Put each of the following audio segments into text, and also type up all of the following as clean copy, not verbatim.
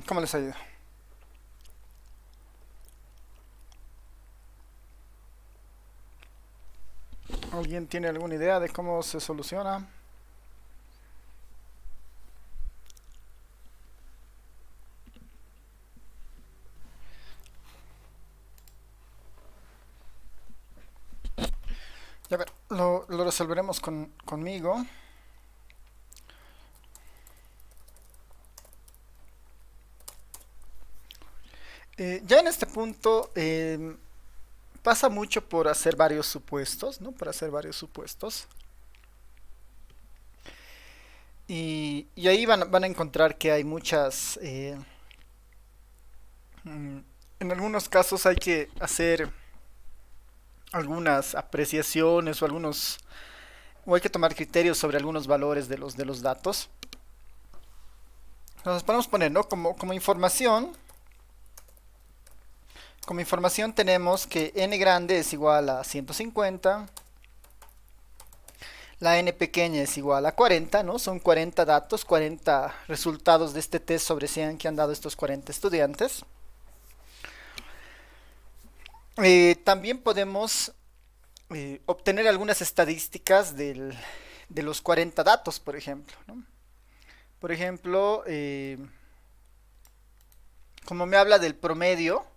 ¿Cómo les ha ido? ¿Alguien tiene alguna idea de cómo se soluciona? Ya ver, lo resolveremos conmigo. Ya en este punto pasa mucho por hacer varios supuestos, ¿no? Por hacer varios supuestos. Y ahí van a encontrar que hay muchas... mm, en algunos casos hay que hacer algunas apreciaciones o algunos... O hay que tomar criterios sobre algunos valores de los datos. Entonces podemos poner, ¿no? Como información tenemos que n grande es igual a 150, la n pequeña es igual a 40, ¿no? Son 40 datos, 40 resultados de este test sobre 100 que han dado estos 40 estudiantes. También podemos obtener algunas estadísticas de los 40 datos, por ejemplo, ¿no? Por ejemplo, como me habla del promedio,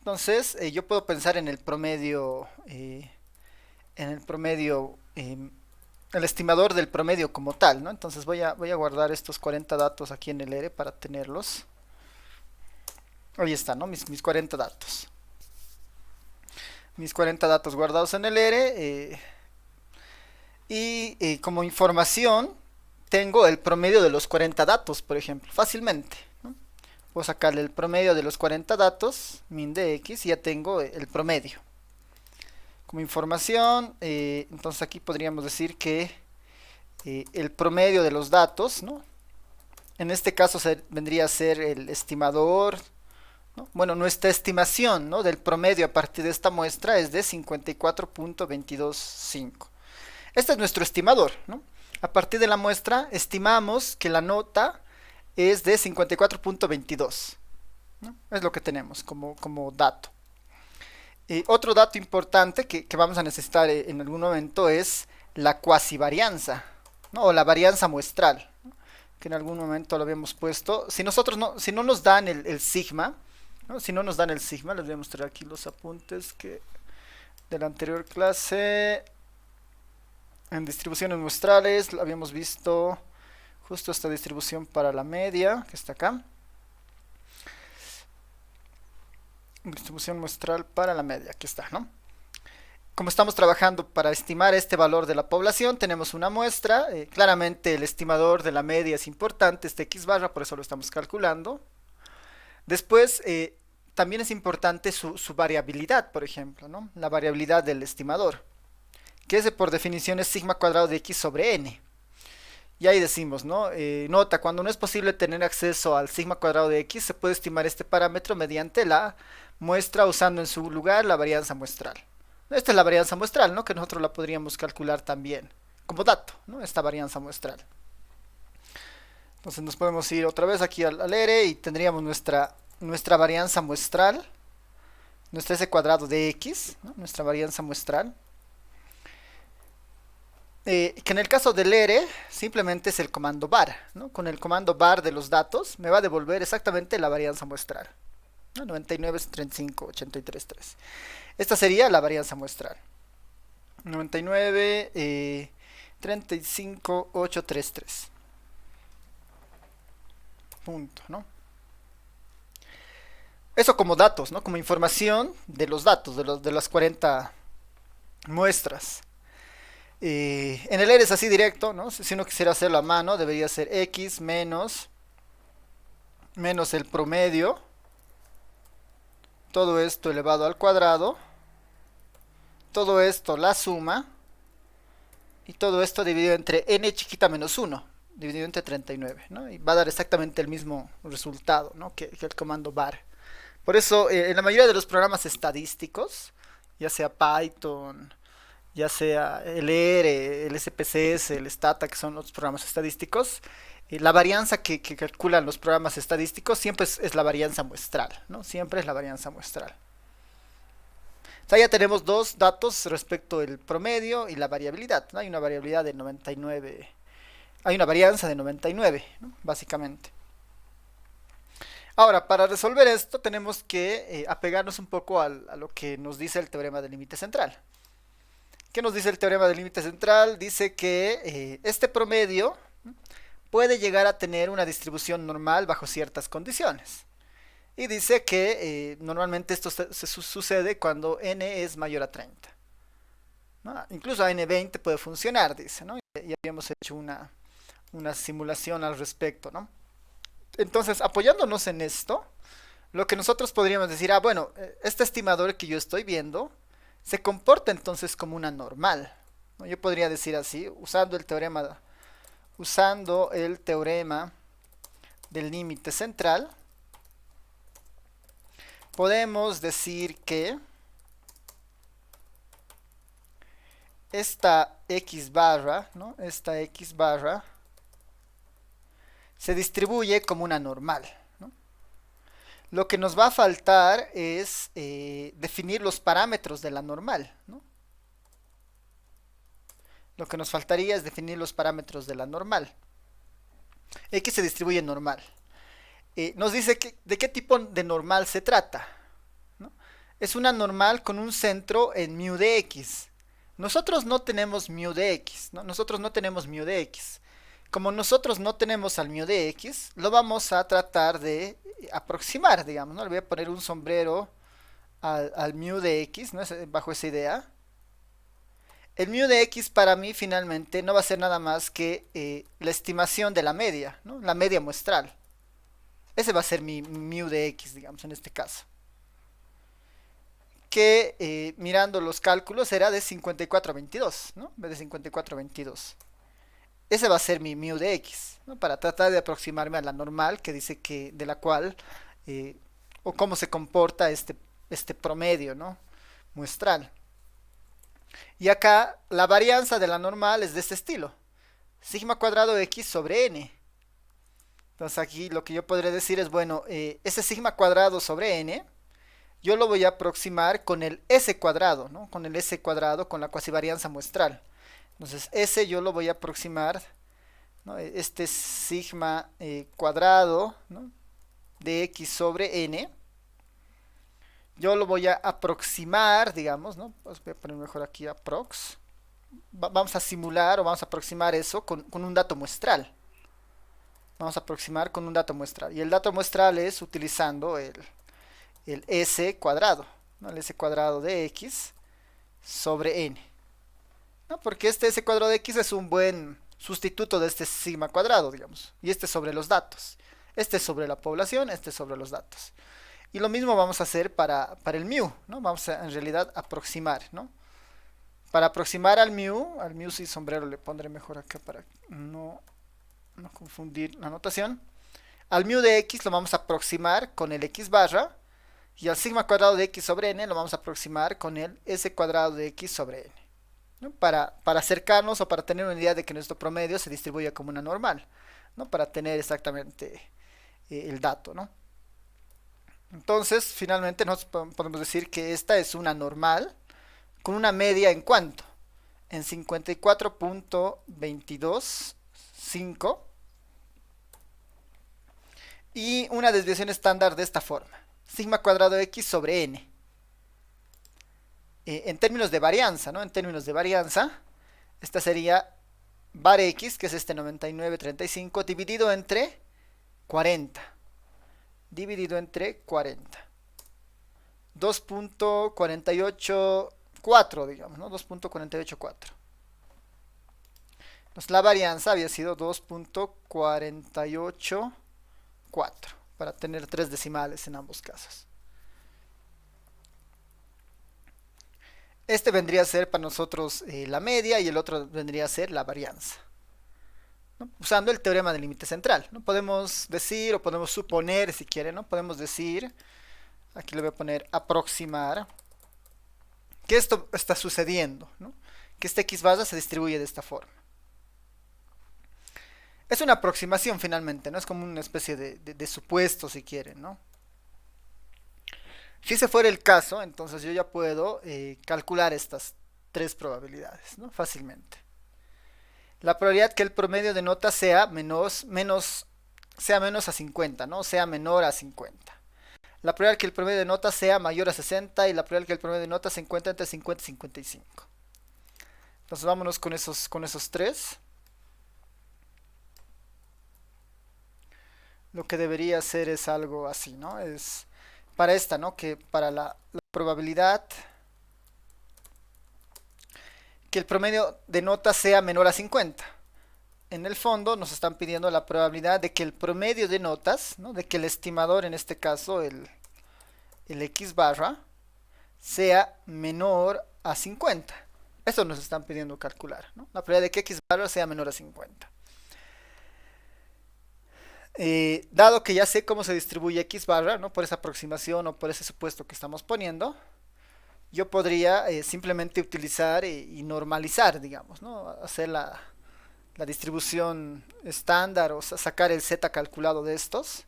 entonces yo puedo pensar en el estimador del promedio como tal, ¿no? Entonces voy a guardar estos 40 datos aquí en el R para tenerlos. Ahí está, ¿no? Mis 40 datos. Mis 40 datos guardados en el R. Y como información tengo el promedio de los 40 datos, por ejemplo, fácilmente, ¿no? Puedo sacarle el promedio de los 40 datos, min de x, y ya tengo el promedio. Como información, entonces aquí podríamos decir que el promedio de los datos, ¿no? En este caso vendría a ser el estimador, ¿no? Bueno, nuestra estimación, ¿no? Del promedio a partir de esta muestra es de 54.225. Este es nuestro estimador, ¿no? A partir de la muestra estimamos que la nota es de 54.22, ¿no? Es lo que tenemos como dato. Otro dato importante que vamos a necesitar en algún momento es la cuasivarianza, ¿no? O la varianza muestral, ¿no? Que en algún momento lo habíamos puesto. Si no nos dan el sigma, ¿no? Si no nos dan el sigma, les voy a mostrar aquí los apuntes que de la anterior clase. En distribuciones muestrales habíamos visto justo esta distribución para la media, que está acá. Distribución muestral para la media, aquí está, ¿no? Como estamos trabajando para estimar este valor de la población, tenemos una muestra. Claramente el estimador de la media es importante, este x barra, por eso lo estamos calculando. Después, también es importante su variabilidad, por ejemplo, ¿no? La variabilidad del estimador, que es por definición es sigma cuadrado de x sobre n. Y ahí decimos, ¿no? Nota, cuando no es posible tener acceso al sigma cuadrado de x, se puede estimar este parámetro mediante la muestra usando en su lugar la varianza muestral. Esta es la varianza muestral, ¿no? Que nosotros la podríamos calcular también como dato, ¿no? Esta varianza muestral. Entonces nos podemos ir otra vez aquí al R y tendríamos nuestra varianza muestral, nuestra S cuadrado de x, ¿no? Nuestra varianza muestral. Que en el caso del R simplemente es el comando var, ¿no? Con el comando var de los datos me va a devolver exactamente la varianza muestral, ¿no? 99, 35, 83, 3. Esta sería la varianza muestral. 99, 35, 833. Punto, ¿no? Eso como datos, ¿no? Como información de los datos, de las 40 muestras. En el R es así directo, ¿no? Si uno quisiera hacerlo a mano, debería ser x menos el promedio, todo esto elevado al cuadrado, todo esto la suma, y todo esto dividido entre n chiquita menos 1, dividido entre 39, ¿no? Y va a dar exactamente el mismo resultado, ¿no? que el comando var. Por eso, en la mayoría de los programas estadísticos, ya sea Python, ya sea el R, el SPSS, el Stata, que son los programas estadísticos, La varianza que calculan los programas estadísticos siempre es la varianza muestral, ¿no? Siempre es la varianza muestral. O sea, ya tenemos dos datos respecto al promedio y la variabilidad, ¿no? Hay una variabilidad de 99, hay una varianza de 99, ¿no? Básicamente. Ahora, para resolver esto tenemos que apegarnos un poco a lo que nos dice el teorema del límite central. ¿Qué nos dice el teorema del límite central? Dice que este promedio puede llegar a tener una distribución normal bajo ciertas condiciones. Y dice que normalmente esto sucede cuando n es mayor a 30. ¿No? Incluso a n20 puede funcionar, dice, ¿no? Ya habíamos hecho una simulación al respecto, ¿no? Entonces, apoyándonos en esto, lo que nosotros podríamos decir, bueno, este estimador que yo estoy viendo se comporta entonces como una normal, ¿no? Yo podría decir así, usando el teorema del límite central, podemos decir que esta x barra, ¿no? Esta x barra se distribuye como una normal, ¿no? Lo que nos va a faltar es definir los parámetros de la normal, ¿no? Lo que nos faltaría es definir los parámetros de la normal. X se distribuye normal. Nos dice de qué tipo de normal se trata, ¿no? Es una normal con un centro en mu de x. Nosotros no tenemos mu de x, ¿no? Nosotros no tenemos mu de x. Como nosotros no tenemos al mu de x, lo vamos a tratar de aproximar, digamos, ¿no? Le voy a poner un sombrero al mu de x, ¿no? Bajo esa idea. El mu de x para mí finalmente no va a ser nada más que la estimación de la media, ¿no? La media muestral. Ese va a ser mi mu de x, digamos, en este caso. Que mirando los cálculos era de 54,22, ¿no? En vez de 54,22. Ese va a ser mi mu de x, ¿no? Para tratar de aproximarme a la normal, que dice que de la cual, o cómo se comporta este promedio, ¿no? Muestral. Y acá la varianza de la normal es de este estilo. Sigma cuadrado x sobre n. Entonces aquí lo que yo podré decir es, bueno, ese sigma cuadrado sobre n, yo lo voy a aproximar con el s cuadrado, ¿no? Con el s cuadrado, con la cuasivarianza muestral. Entonces s yo lo voy a aproximar, ¿no? Este sigma cuadrado, ¿no? De x sobre n. Yo lo voy a aproximar, digamos, ¿no? Pues voy a poner mejor aquí aprox. Vamos a simular o vamos a aproximar eso con un dato muestral. Vamos a aproximar con un dato muestral. Y el dato muestral es utilizando el s cuadrado, ¿no? El s cuadrado de x sobre n, ¿no? Porque este s cuadrado de x es un buen sustituto de este sigma cuadrado, digamos. Y este sobre los datos. Este es sobre la población, este es sobre los datos. Y lo mismo vamos a hacer para el mu, ¿no? Vamos a en realidad aproximar, ¿no? Para aproximar al mu sí sombrero le pondré mejor acá para no confundir la notación. Al mu de x lo vamos a aproximar con el x barra, y al sigma cuadrado de x sobre n lo vamos a aproximar con el s cuadrado de x sobre n, ¿no? Para acercarnos o para tener una idea de que nuestro promedio se distribuye como una normal, ¿no? Para tener exactamente el dato, ¿no? Entonces, finalmente nosotros podemos decir que esta es una normal con una media en cuánto? En 54,225 y una desviación estándar de esta forma. Sigma cuadrado x sobre n. En términos de varianza, ¿no? En términos de varianza, esta sería var x, que es este 99,35, dividido entre 40. Dividido entre 40. 2.484, digamos, ¿no? 2.484. Entonces la varianza había sido 2.484, para tener 3 decimales en ambos casos. Este vendría a ser para nosotros la media y el otro vendría a ser la varianza, ¿no? Usando el teorema del límite central, ¿no? Podemos decir o podemos suponer, si quieren, ¿no? Podemos decir, aquí le voy a poner aproximar, que esto está sucediendo, ¿no? Que este x barra se distribuye de esta forma. Es una aproximación finalmente, ¿no? Es como una especie de supuesto si quieren, ¿no? Si ese fuera el caso, entonces yo ya puedo calcular estas tres probabilidades, ¿no? Fácilmente. La probabilidad que el promedio de notas sea sea menos a 50, ¿no? Sea menor a 50. La probabilidad que el promedio de notas sea mayor a 60 y la probabilidad que el promedio de notas se encuentre entre 50 y 55. Entonces vámonos con esos tres. Lo que debería ser es algo así, ¿no? Es para esta, ¿no? Que para la probabilidad que el promedio de notas sea menor a 50. En el fondo nos están pidiendo la probabilidad de que el promedio de notas, ¿no? De que el estimador, en este caso el X barra, sea menor a 50. Eso nos están pidiendo calcular, ¿no? La probabilidad de que X barra sea menor a 50. Dado que ya sé cómo se distribuye X barra, ¿no? Por esa aproximación o por ese supuesto que estamos poniendo, yo podría simplemente utilizar y normalizar, digamos, ¿no? Hacer la distribución estándar o sacar el z calculado de estos.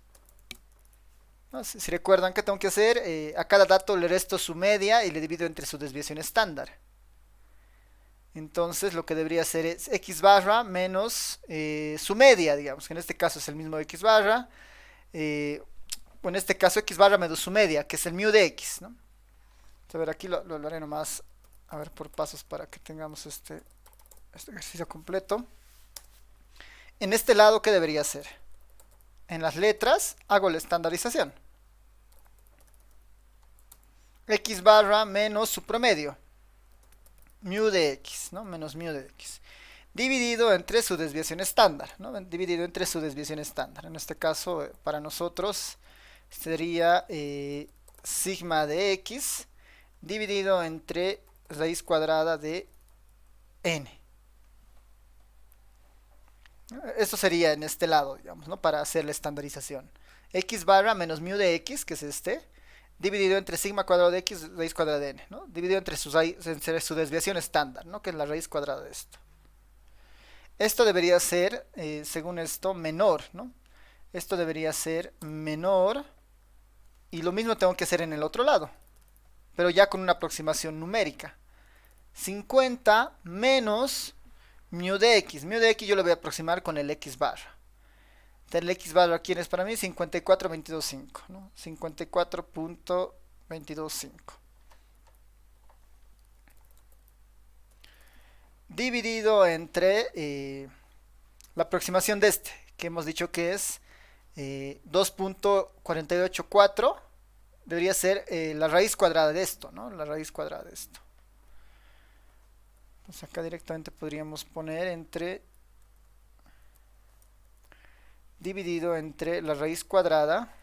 ¿No? Si recuerdan, ¿qué tengo que hacer? A cada dato le resto su media y le divido entre su desviación estándar. Entonces lo que debería hacer es x barra menos su media, digamos, que en este caso es el mismo x barra. O en este caso x barra menos su media, que es el mu de x, ¿no? A ver, aquí lo haré nomás, a ver, por pasos para que tengamos este ejercicio completo. En este lado, ¿qué debería hacer? En las letras hago la estandarización. X barra menos su promedio. Mu de x, ¿no? Menos mu de x. Dividido entre su desviación estándar, ¿no? Dividido entre su desviación estándar. En este caso, para nosotros, sería sigma de x dividido entre raíz cuadrada de n. Esto sería en este lado, digamos, ¿no? Para hacer la estandarización. X barra menos mu de x, que es este, dividido entre sigma cuadrado de x raíz cuadrada de n, ¿no? Dividido entre su desviación estándar, ¿no? Que es la raíz cuadrada de esto. Esto debería ser, según esto, menor, ¿no? Esto debería ser menor. Y lo mismo tengo que hacer en el otro lado, pero ya con una aproximación numérica. 50 menos mu de x. Mu de x yo lo voy a aproximar con el x barra. El x barra aquí es para mí 54.225, ¿no? 54.225. Dividido entre la aproximación de este, que hemos dicho que es 2.484. Debería ser la raíz cuadrada de esto, ¿no? La raíz cuadrada de esto. Entonces acá directamente podríamos poner dividido entre la raíz cuadrada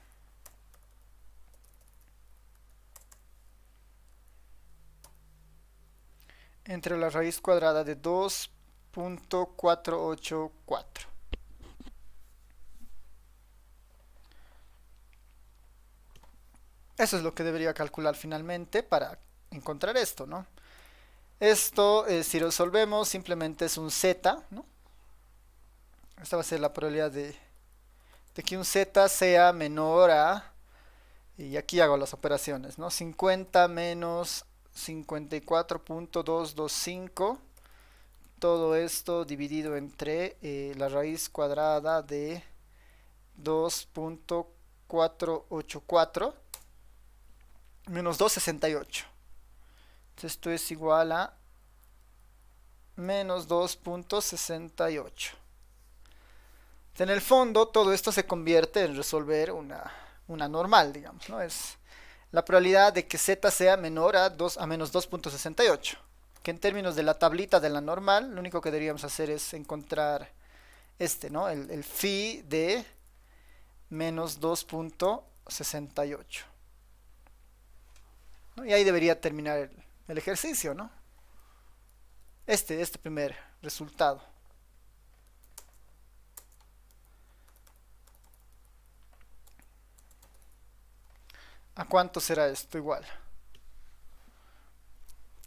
de 2.484. Eso es lo que debería calcular finalmente para encontrar esto, ¿no? Esto, si lo resolvemos, simplemente es un z, ¿no? Esta va a ser la probabilidad de que un z sea menor a, y aquí hago las operaciones, ¿no? 50 menos 54.225, todo esto dividido entre la raíz cuadrada de 2.484 menos 268. Entonces esto es igual a menos 2.68. En el fondo todo esto se convierte en resolver una normal, digamos, ¿no? Es la probabilidad de que z sea menor a menos 2.68. Que en términos de la tablita de la normal, lo único que deberíamos hacer es encontrar ¿no? El phi de menos 2.68. ¿No? Y ahí debería terminar el ejercicio, ¿no? Este primer resultado. ¿A cuánto será esto igual?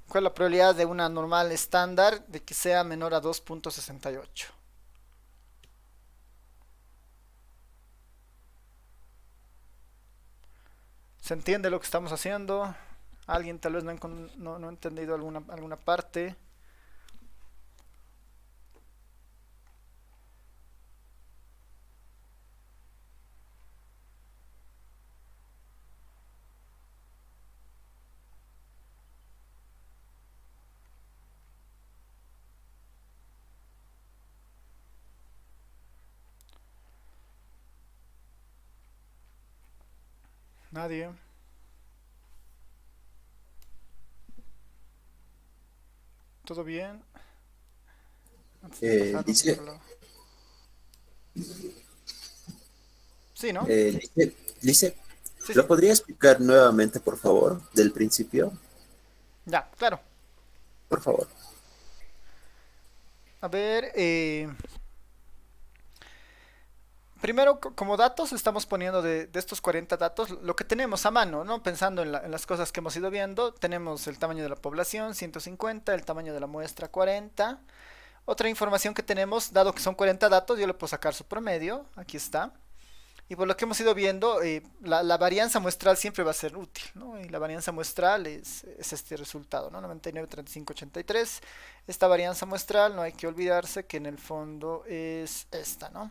¿Cuál es la probabilidad de una normal estándar de que sea menor a 2.68? ¿Se entiende lo que estamos haciendo? ¿Alguien tal vez no ha entendido alguna parte? Nadie. ¿Todo bien? Antes de pasarnos a Dice, otro lado. Sí, ¿no? dice, Sí, ¿lo sí. podría explicar nuevamente, por favor, del principio? Ya, claro. Por favor. A ver, primero, como datos, estamos poniendo de estos 40 datos lo que tenemos a mano, ¿no? Pensando en las cosas que hemos ido viendo, tenemos el tamaño de la población, 150, el tamaño de la muestra, 40. Otra información que tenemos, dado que son 40 datos, yo le puedo sacar su promedio, aquí está. Y por lo que hemos ido viendo, la varianza muestral siempre va a ser útil, ¿no? Y la varianza muestral es este resultado, ¿no? 99, 35, 83. Esta varianza muestral, no hay que olvidarse que en el fondo es esta, ¿no?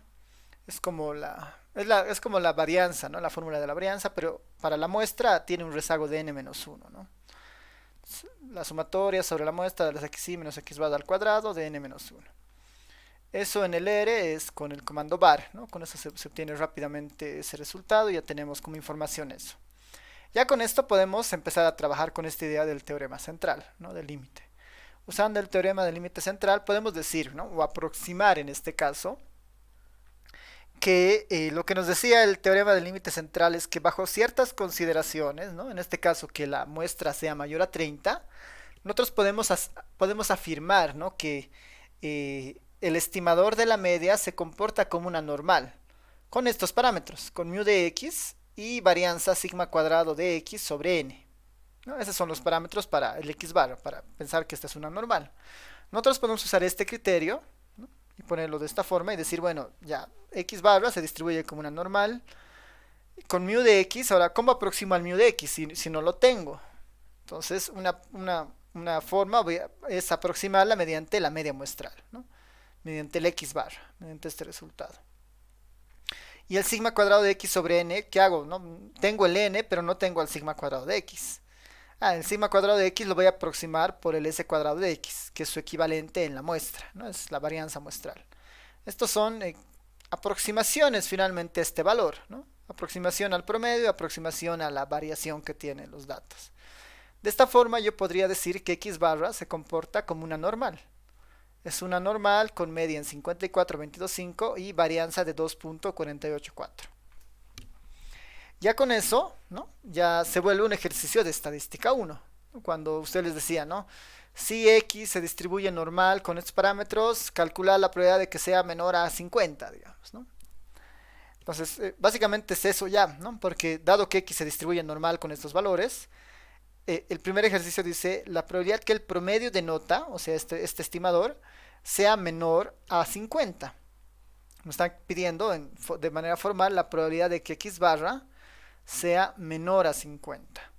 Es como la varianza, ¿no? La fórmula de la varianza, pero para la muestra tiene un rezago de n-1, ¿no? La sumatoria sobre la muestra de las xi menos x bar al cuadrado de n-1. Eso en el R es con el comando var, ¿no? Con eso se obtiene rápidamente ese resultado y ya tenemos como información eso. Ya con esto podemos empezar a trabajar con esta idea del teorema central, ¿no? Del límite. Usando el teorema del límite central podemos decir, ¿no? O aproximar en este caso, que lo que nos decía el teorema del límite central es que bajo ciertas consideraciones, ¿no? En este caso que la muestra sea mayor a 30, nosotros podemos afirmar, ¿no? Que el estimador de la media se comporta como una normal, con estos parámetros, con mu de x y varianza sigma cuadrado de x sobre n, ¿no? Esos son los parámetros para el x bar, para pensar que esta es una normal. Nosotros podemos usar este criterio, ¿no? Y ponerlo de esta forma y decir, bueno, ya x barra se distribuye como una normal con mu de x. Ahora, ¿cómo aproximo al mu de x si no lo tengo? Entonces, una forma es aproximarla mediante la media muestral, ¿no? Mediante el x barra, mediante este resultado. Y el sigma cuadrado de x sobre n, ¿qué hago? ¿No? Tengo el n, pero no tengo el sigma cuadrado de x. El sigma cuadrado de x lo voy a aproximar por el s cuadrado de x, que es su equivalente en la muestra, ¿no? Es la varianza muestral. Estos son aproximaciones finalmente a este valor, ¿no? Aproximación al promedio, aproximación a la variación que tienen los datos. De esta forma yo podría decir que x barra se comporta como una normal. Es una normal con media en 54.22.5 y varianza de 2.484. Ya con eso, ¿no? Ya se vuelve un ejercicio de estadística 1. Cuando usted les decía, ¿no? Si x se distribuye normal con estos parámetros, calcular la probabilidad de que sea menor a 50, digamos, ¿no? Entonces, básicamente es eso ya, ¿no? Porque dado que x se distribuye normal con estos valores, el primer ejercicio dice la probabilidad que el promedio de nota, o sea, este estimador, sea menor a 50. Nos están pidiendo de manera formal la probabilidad de que x barra sea menor a 50.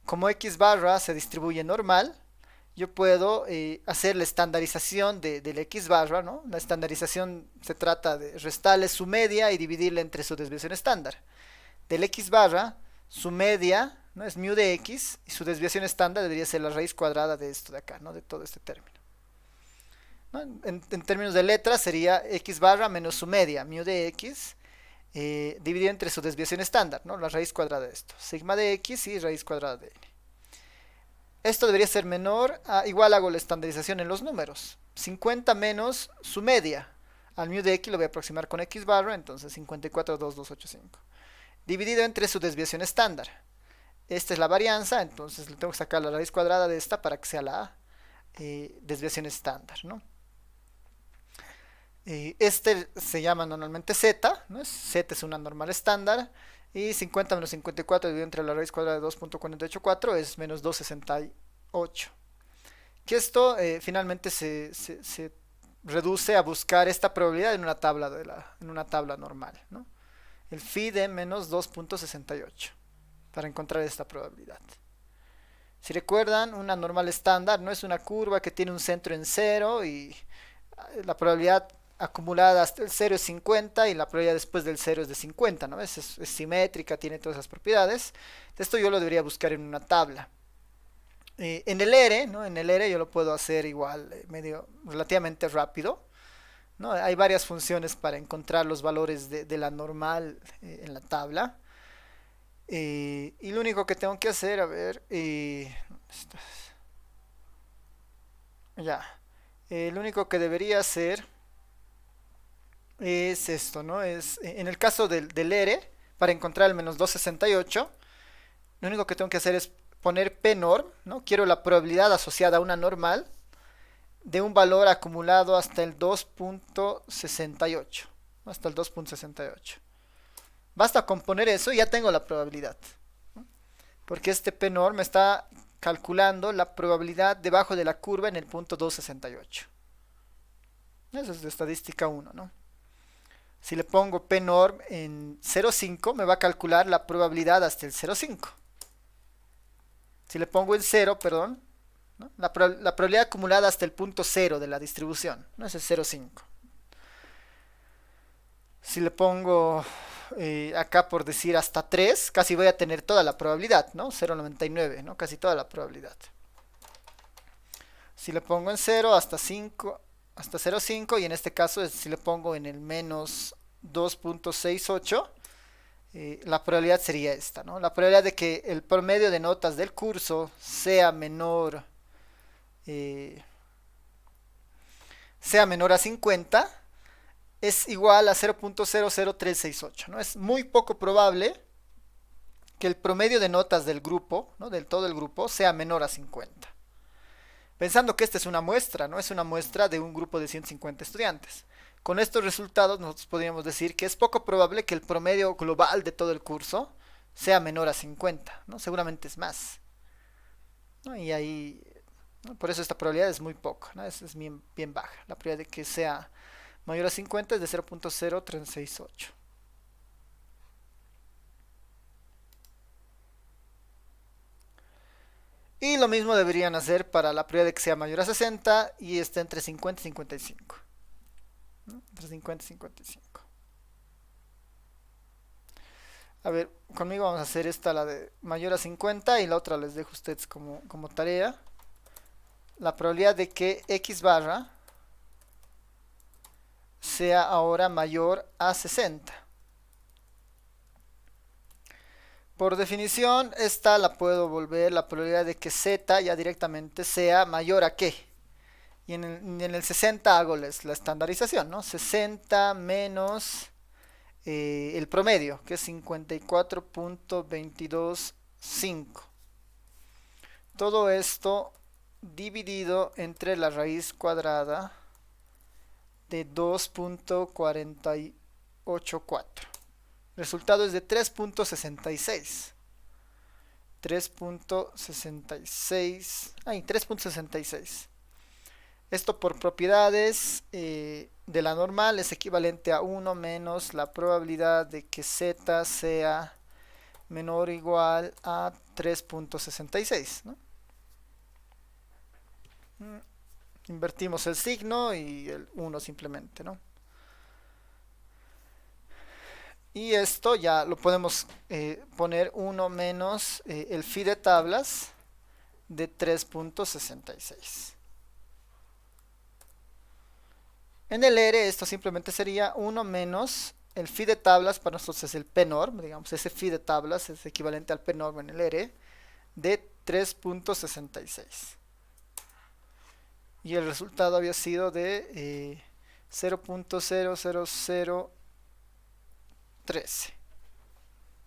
Como x barra se distribuye normal, yo puedo hacer la estandarización del x barra, ¿no? La estandarización se trata de restarle su media y dividirla entre su desviación estándar. Del x barra, su media, ¿no? Es mu de x y su desviación estándar debería ser la raíz cuadrada de esto de acá, ¿no? De todo este término, ¿no? En términos de letras sería x barra menos su media, mu de x, dividido entre su desviación estándar, ¿no? La raíz cuadrada de esto. Sigma de x y raíz cuadrada de n. Esto debería ser menor a, igual hago la estandarización en los números. 50 menos su media. Al mu de x lo voy a aproximar con x barra, entonces 54,2285. Dividido entre su desviación estándar. Esta es la varianza, entonces le tengo que sacar la raíz cuadrada de esta para que sea la desviación estándar, ¿no? Este se llama normalmente z, ¿no? Z es una normal estándar. Y 50 menos 54 dividido entre la raíz cuadrada de 2.484 es menos 268. Que esto finalmente se reduce a buscar esta probabilidad en una tabla normal, ¿no? El phi de menos 2.68. para encontrar esta probabilidad. Si recuerdan, una normal estándar no es una curva que tiene un centro en cero y la probabilidad acumulada hasta el 0 es 50 y la probabilidad después del 0 es de 50, ¿no? Es simétrica, tiene todas esas propiedades. Esto yo lo debería buscar en una tabla. En el R, ¿no? En el R yo lo puedo hacer igual, medio relativamente rápido, ¿no? Hay varias funciones para encontrar los valores de la normal en la tabla. Y lo único que tengo que hacer, a ver, ya, lo único que debería hacer es esto, ¿no? Es, en el caso del R, para encontrar el menos 268, lo único que tengo que hacer es poner p norm, ¿no? Quiero la probabilidad asociada a una normal de un valor acumulado hasta el 2.68, hasta el 2.68. Basta con poner eso y ya tengo la probabilidad, ¿no? Porque este p norm está calculando la probabilidad debajo de la curva en el punto 268. Eso es de estadística 1, ¿no? Si le pongo p norm en 0.5 me va a calcular la probabilidad hasta el 0.5. Si le pongo en 0, perdón, ¿no? La probabilidad acumulada hasta el punto 0 de la distribución, ¿no? Es el 0.5. Si le pongo acá por decir hasta 3, casi voy a tener toda la probabilidad, ¿no? 0.99, ¿no? Casi toda la probabilidad. Si le pongo en 0 hasta 5, hasta 0.5 y en este caso si le pongo en el menos 2.68, la probabilidad sería esta, ¿no? La probabilidad de que el promedio de notas del curso sea menor a 50 es igual a 0.00368, ¿no? Es muy poco probable que el promedio de notas del grupo, ¿no? Del todo el grupo, sea menor a 50. Pensando que esta es una muestra, ¿no? Es una muestra de un grupo de 150 estudiantes. Con estos resultados nosotros podríamos decir que es poco probable que el promedio global de todo el curso sea menor a 50, ¿no? Seguramente es más, ¿no? Y ahí, ¿no? Por eso esta probabilidad es muy poca, ¿no? Es bien, bien baja. La probabilidad de que sea mayor a 50 es de 0.0368. Y lo mismo deberían hacer para la probabilidad de que sea mayor a 60 y esté entre 50 y 55. ¿No? Entre 50 y 55. A ver, conmigo vamos a hacer esta, la de mayor a 50, y la otra les dejo a ustedes como tarea. La probabilidad de que x barra sea ahora mayor a 60. Por definición, esta la puedo volver la probabilidad de que z ya directamente sea mayor a qué. Y en el 60 hago la estandarización, ¿no? 60 menos el promedio, que es 54.225. Todo esto dividido entre la raíz cuadrada de 2.484. Resultado es de 3.66. 3.66. Esto por propiedades de la normal es equivalente a 1 menos la probabilidad de que z sea menor o igual a 3.66, ¿no? Invertimos el signo y el 1 simplemente, ¿no? Y esto ya lo podemos poner 1 menos el phi de tablas de 3.66. En el R esto simplemente sería 1 menos el phi de tablas, para nosotros es el p norm, digamos, ese phi de tablas es equivalente al p norm en el R, de 3.66. Y el resultado había sido de 0.00013.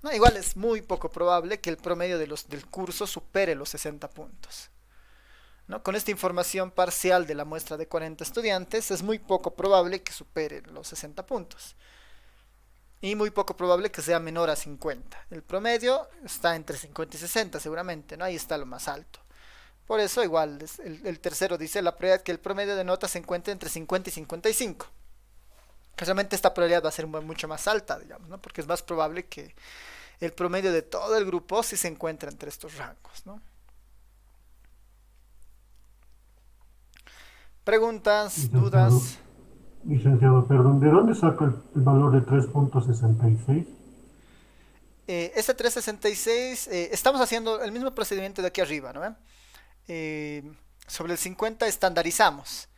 No, igual es muy poco probable que el promedio del curso supere los 60 puntos. ¿No? Con esta información parcial de la muestra de 40 estudiantes, es muy poco probable que supere los 60 puntos. Y muy poco probable que sea menor a 50. El promedio está entre 50 y 60 seguramente, ¿no? Ahí está lo más alto. Por eso igual, el tercero dice la probabilidad que el promedio de notas se encuentre entre 50 y 55. Casualmente esta probabilidad va a ser mucho más alta, digamos, ¿no? Porque es más probable que el promedio de todo el grupo sí se encuentra entre estos rangos, ¿no? Preguntas, Licenciado, dudas. licenciado, perdón, ¿de dónde saca el valor de 3,66? Este 366, estamos haciendo el mismo procedimiento de aquí arriba, ¿no? Eh, Sobre el 50 estandarizamos.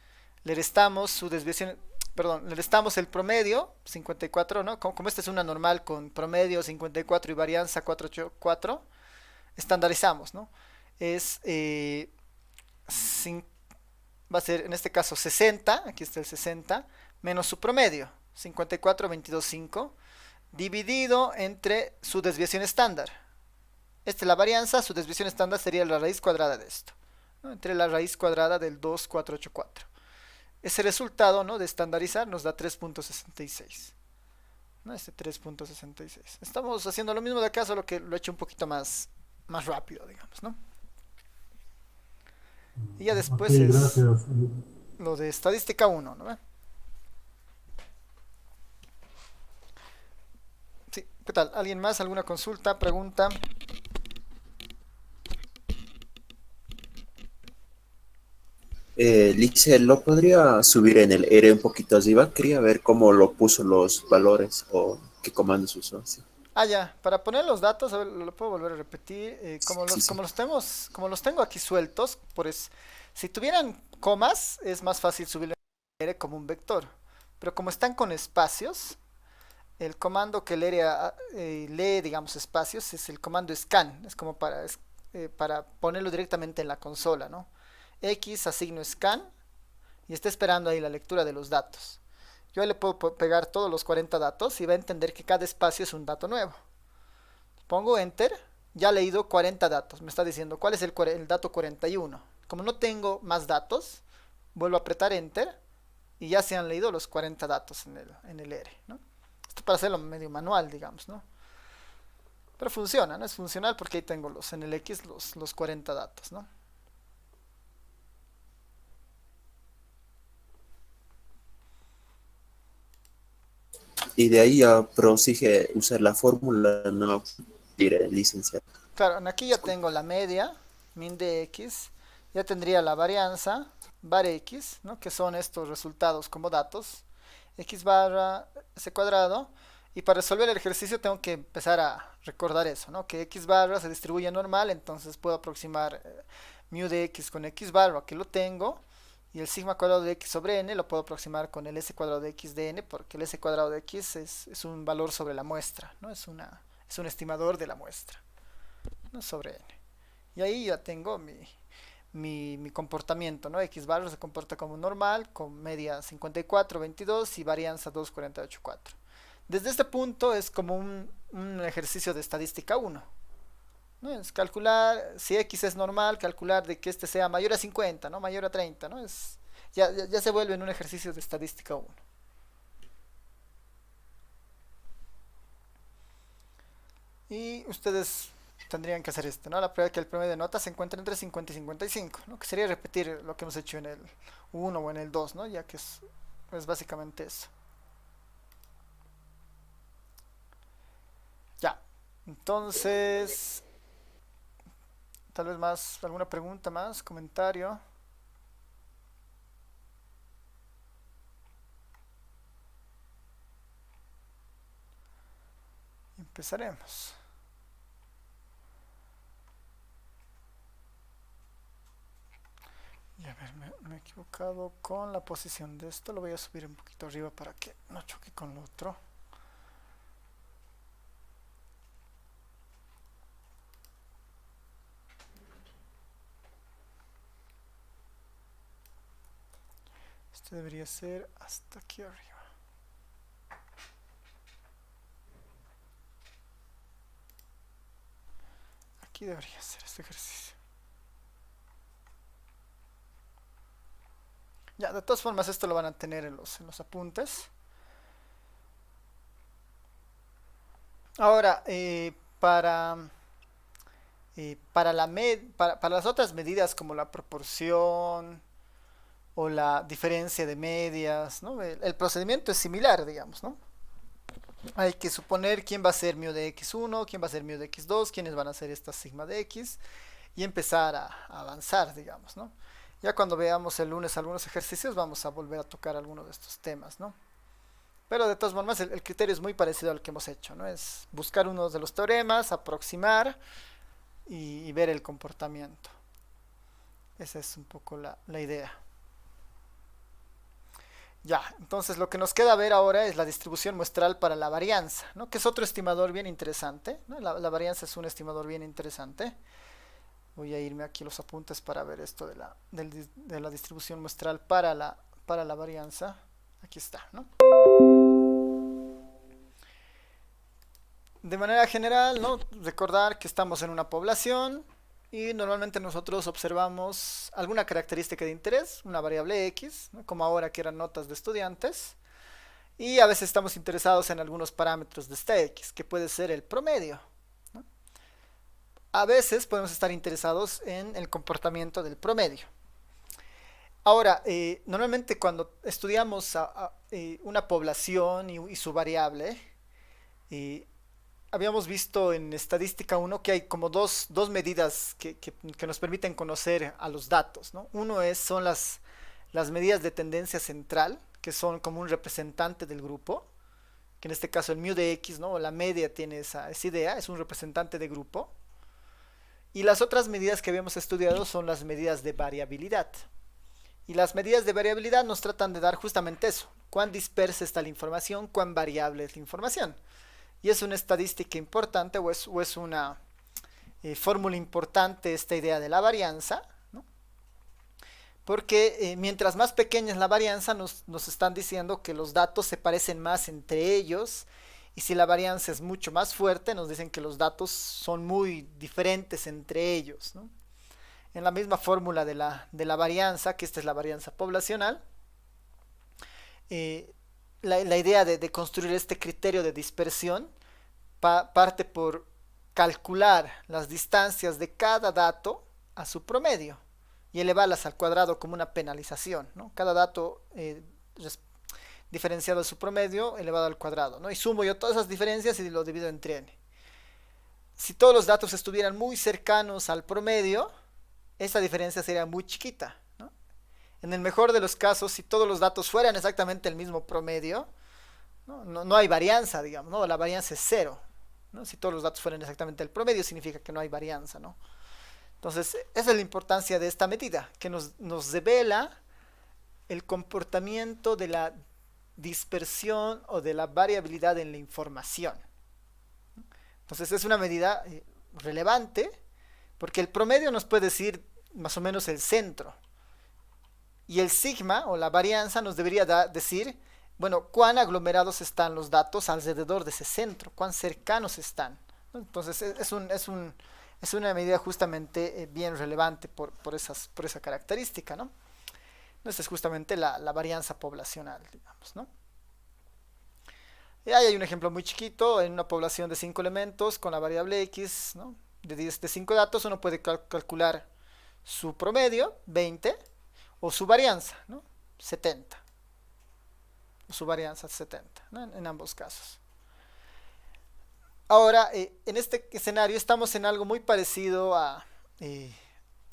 Le restamos su desviación, perdón, le restamos el promedio, 54, ¿no? Como esta es una normal con promedio 54 y varianza 484, estandarizamos, ¿no? Es, va a ser en este caso 60, aquí está el 60, menos su promedio, 54, 22, 5, dividido entre su desviación estándar. Esta es la varianza, su desviación estándar sería la raíz cuadrada de esto, ¿no? Entre la raíz cuadrada del 2,484. Ese resultado, ¿no?, de estandarizar nos da 3,66. ¿No? Este 3,66. Estamos haciendo lo mismo de acá, solo que lo he hecho un poquito más rápido, digamos, ¿no? Y ya Ok, después es gracias. lo de estadística 1, ¿no? Sí, ¿qué tal? ¿Alguien más? ¿Alguna consulta? ¿Pregunta? Lice, ¿lo podría subir en el R un poquito arriba? Quería ver cómo lo puso los valores o qué comandos usó. Sí, Ah, ya, para poner los datos, a ver, lo puedo volver a repetir. Como sí, los, sí. como los tengo aquí sueltos, si tuvieran comas, es más fácil subirlo como un vector. Pero como están con espacios, el comando que lee, digamos, espacios es el comando scan. Es como para ponerlo directamente en la consola, ¿no? X asigno scan y está esperando ahí la lectura de los datos. Yo le puedo pegar todos los 40 datos y va a entender que cada espacio es un dato nuevo. Pongo enter, ya ha leído 40 datos. Me está diciendo cuál es el dato 41. Como no tengo más datos, vuelvo a apretar enter y ya se han leído los 40 datos en el R, ¿no? Esto para hacerlo medio manual, digamos, ¿no? Pero funciona, ¿no? Es funcional porque ahí tengo en el X los 40 datos, ¿no? Y de ahí ya prosigue usar la fórmula, no diré licenciado. Claro, aquí ya tengo la media, min de X, ya tendría la varianza, var X, ¿no?, que son estos resultados como datos, X barra ese cuadrado, y para resolver el ejercicio tengo que empezar a recordar eso, ¿no?, que X barra se distribuye normal, entonces puedo aproximar mu de X con X barra, que lo tengo, y el sigma cuadrado de X sobre N lo puedo aproximar con el S cuadrado de X de N, porque el S cuadrado de X es un valor sobre la muestra, ¿no? Es un estimador de la muestra, ¿no?, sobre N. Y ahí ya tengo mi comportamiento, ¿no? X barra se comporta como normal, con media 54, 22 y varianza 2,48,4. Desde este punto es como un ejercicio de estadística 1, ¿no? Es calcular, si X es normal, calcular de que este sea mayor a 50, ¿no?, mayor a 30, ¿no? Ya se vuelve en un ejercicio de estadística 1. Y ustedes tendrían que hacer esto, ¿no? La prueba que el promedio de notas se encuentra entre 50 y 55, ¿no? Que sería repetir lo que hemos hecho en el 1 o en el 2, ¿no? Ya que es básicamente eso. Ya. Entonces, tal vez más, alguna pregunta más, comentario. Empezaremos. Y a ver, me he equivocado con la posición de esto. Lo voy a subir un poquito arriba para que no choque con lo otro. Este debería ser hasta aquí arriba. Aquí debería ser este ejercicio. Ya, de todas formas esto lo van a tener en los apuntes. Ahora, para las otras medidas como la proporción o la diferencia de medias, ¿no? El procedimiento es similar, digamos, ¿no? Hay que suponer quién va a ser mu de x1, quién va a ser mu de x2, quiénes van a ser esta sigma de x y empezar a avanzar, digamos, ¿no? Ya cuando veamos el lunes algunos ejercicios vamos a volver a tocar algunos de estos temas, ¿no? Pero de todas formas el criterio es muy parecido al que hemos hecho, ¿no? Es buscar uno de los teoremas, aproximar y ver el comportamiento. Esa es un poco la idea. Ya, entonces lo que nos queda ver ahora es la distribución muestral para la varianza, ¿no? Que es otro estimador bien interesante, ¿no? La varianza es un estimador bien interesante. Voy a irme aquí los apuntes para ver esto de la distribución muestral para la varianza. Aquí está, ¿no? De manera general, ¿no? Recordar que estamos en una población y normalmente nosotros observamos alguna característica de interés, una variable X, ¿no? Como ahora que eran notas de estudiantes, y a veces estamos interesados en algunos parámetros de esta X, que puede ser el promedio, ¿no? A veces podemos estar interesados en el comportamiento del promedio. Ahora, normalmente cuando estudiamos una población y su variable, eh, habíamos visto en estadística uno que hay como dos medidas que nos permiten conocer a los datos, ¿no? Uno son las medidas de tendencia central, que son como un representante del grupo, que en este caso el mu de x, ¿no? La media tiene esa idea, es un representante de grupo. Y las otras medidas que habíamos estudiado son las medidas de variabilidad. Y las medidas de variabilidad nos tratan de dar justamente eso, cuán dispersa está la información, cuán variable es la información. Y es una estadística importante o es una fórmula importante esta idea de la varianza, ¿no? Porque mientras más pequeña es la varianza nos están diciendo que los datos se parecen más entre ellos, y si la varianza es mucho más fuerte nos dicen que los datos son muy diferentes entre ellos, ¿no? En la misma fórmula de la varianza, que esta es la varianza poblacional, eh, la idea de construir este criterio de dispersión parte por calcular las distancias de cada dato a su promedio y elevarlas al cuadrado como una penalización, ¿no? Cada dato diferenciado de su promedio elevado al cuadrado, ¿no? Y sumo yo todas esas diferencias y lo divido entre n. Si todos los datos estuvieran muy cercanos al promedio, esa diferencia sería muy chiquita, ¿no? En el mejor de los casos, si todos los datos fueran exactamente el mismo promedio, no hay varianza, digamos, ¿no? La varianza es cero, ¿no? Si todos los datos fueran exactamente el promedio, significa que no hay varianza, ¿no? Entonces, esa es la importancia de esta medida, que nos revela el comportamiento de la dispersión o de la variabilidad en la información. Entonces, es una medida relevante, porque el promedio nos puede decir más o menos el centro, y el sigma o la varianza nos debería decir, bueno, cuán aglomerados están los datos alrededor de ese centro, cuán cercanos están, ¿no? Entonces es una medida justamente bien relevante por esa característica, ¿no? Esta es justamente la varianza poblacional, digamos, ¿no? Y ahí hay un ejemplo muy chiquito, en una población de 5 elementos con la variable x, ¿no? De 5 datos uno puede calcular su promedio, 20, o su varianza, ¿no? 70. Su varianza 70, ¿no? En ambos casos. Ahora, en este escenario estamos en algo muy parecido a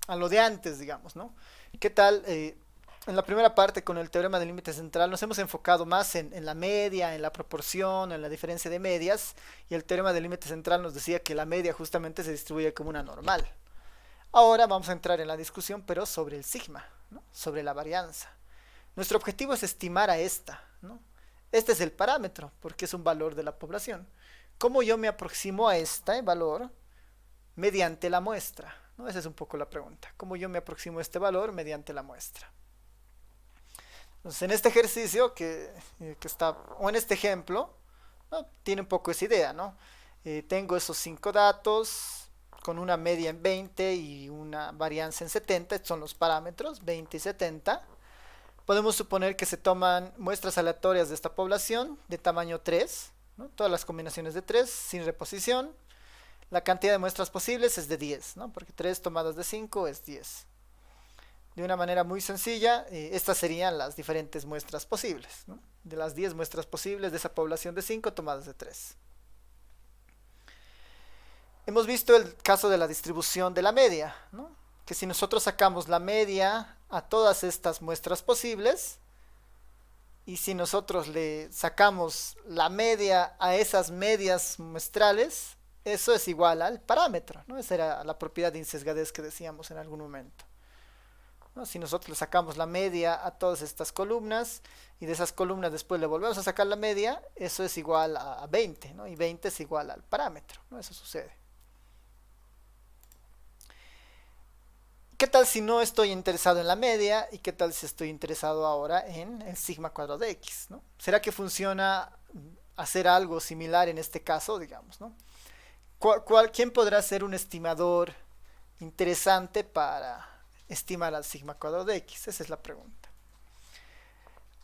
lo de antes, digamos, ¿no? ¿Qué tal? En la primera parte con el teorema del límite central nos hemos enfocado más en la media, en la proporción, en la diferencia de medias, y el teorema del límite central nos decía que la media justamente se distribuye como una normal. Ahora vamos a entrar en la discusión, pero sobre el sigma, ¿no? Sobre la varianza. Nuestro objetivo es estimar a esta, ¿no? Este es el parámetro, porque es un valor de la población. ¿Cómo yo me aproximo a este valor mediante la muestra, ¿no? Esa es un poco la pregunta. ¿Cómo yo me aproximo a este valor mediante la muestra? Entonces, en este ejercicio que está, o en este ejemplo, ¿no? Tiene un poco esa idea, ¿no? Tengo esos 5 datos con una media en 20 y una varianza en 70, estos son los parámetros, 20 y 70. Podemos suponer que se toman muestras aleatorias de esta población de tamaño 3, ¿no? Todas las combinaciones de 3 sin reposición. La cantidad de muestras posibles es de 10, ¿no? Porque 3 tomadas de 5 es 10. De una manera muy sencilla, estas serían las diferentes muestras posibles, ¿no? De las 10 muestras posibles de esa población de 5 tomadas de 3. Hemos visto el caso de la distribución de la media, ¿no? Que si nosotros sacamos la media a todas estas muestras posibles, y si nosotros le sacamos la media a esas medias muestrales, eso es igual al parámetro, ¿no? Esa era la propiedad de insesgadez que decíamos en algún momento, ¿no? Si nosotros le sacamos la media a todas estas columnas y de esas columnas después le volvemos a sacar la media, eso es igual a 20, ¿no? Y 20 es igual al parámetro, ¿no? Eso sucede. ¿Qué tal si no estoy interesado en la media? ¿Y qué tal si estoy interesado ahora en el sigma cuadrado de x, ¿no? ¿Será que funciona hacer algo similar en este caso, digamos, ¿no? ¿Quién podrá ser un estimador interesante para estimar al sigma cuadrado de x? Esa es la pregunta.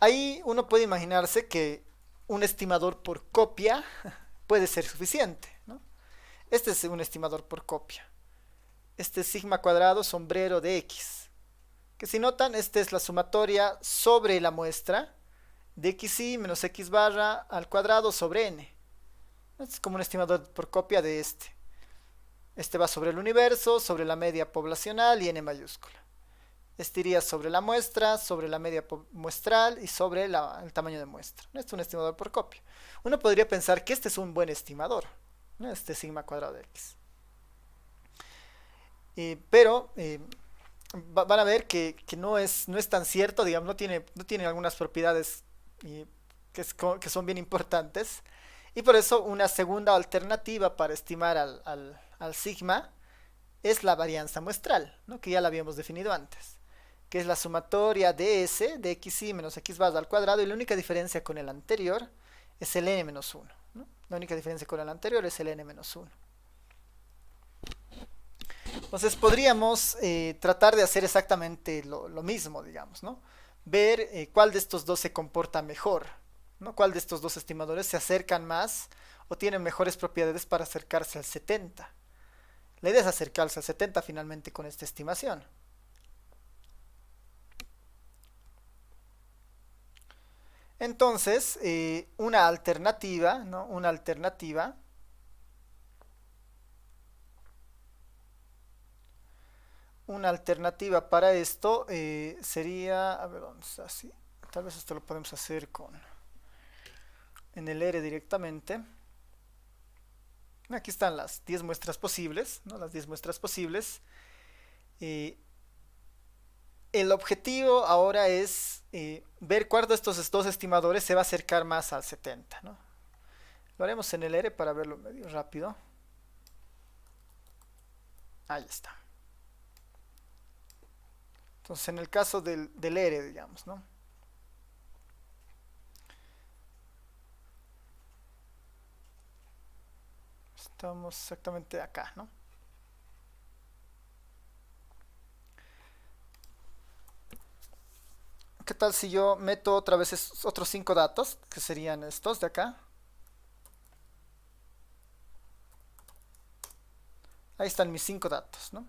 Ahí uno puede imaginarse que un estimador por copia puede ser suficiente, ¿no? Este es un estimador por copia. Este es sigma cuadrado sombrero de x, que si notan, esta es la sumatoria sobre la muestra de xi menos x barra al cuadrado sobre n. Este es como un estimador por copia de este. Este va sobre el universo, sobre la media poblacional y n mayúscula. Este iría sobre la muestra, sobre la media muestral y sobre el tamaño de muestra. Este es un estimador por copia. Uno podría pensar que este es un buen estimador, ¿no? Este sigma cuadrado de x. Pero van a ver que no es tan cierto, digamos, no tiene algunas propiedades que son bien importantes, y por eso una segunda alternativa para estimar al sigma es la varianza muestral, ¿no? Que ya la habíamos definido antes, que es la sumatoria de s de xi menos x barra al cuadrado, y la única diferencia con el anterior es el n menos 1, ¿no? La única diferencia con el anterior es el n menos 1. Entonces podríamos tratar de hacer exactamente lo mismo, digamos, ¿no? Ver cuál de estos dos se comporta mejor, ¿no? Cuál de estos dos estimadores se acercan más o tienen mejores propiedades para acercarse al 70. La idea es acercarse al 70 finalmente con esta estimación. Entonces, una alternativa, ¿no? Una alternativa para esto sería, a ver, ¿dónde está? Así. Tal vez esto lo podemos hacer en el R directamente. Aquí están las 10 muestras posibles, ¿no? Las 10 muestras posibles. El objetivo ahora es ver cuál de estos dos estimadores se va a acercar más al 70, ¿no? Lo haremos en el R para verlo medio rápido. Ahí está. Entonces, en el caso del R, digamos, ¿no? Estamos exactamente acá, ¿no? ¿Qué tal si yo meto otra vez otros 5 datos, que serían estos de acá? Ahí están mis 5 datos, ¿no?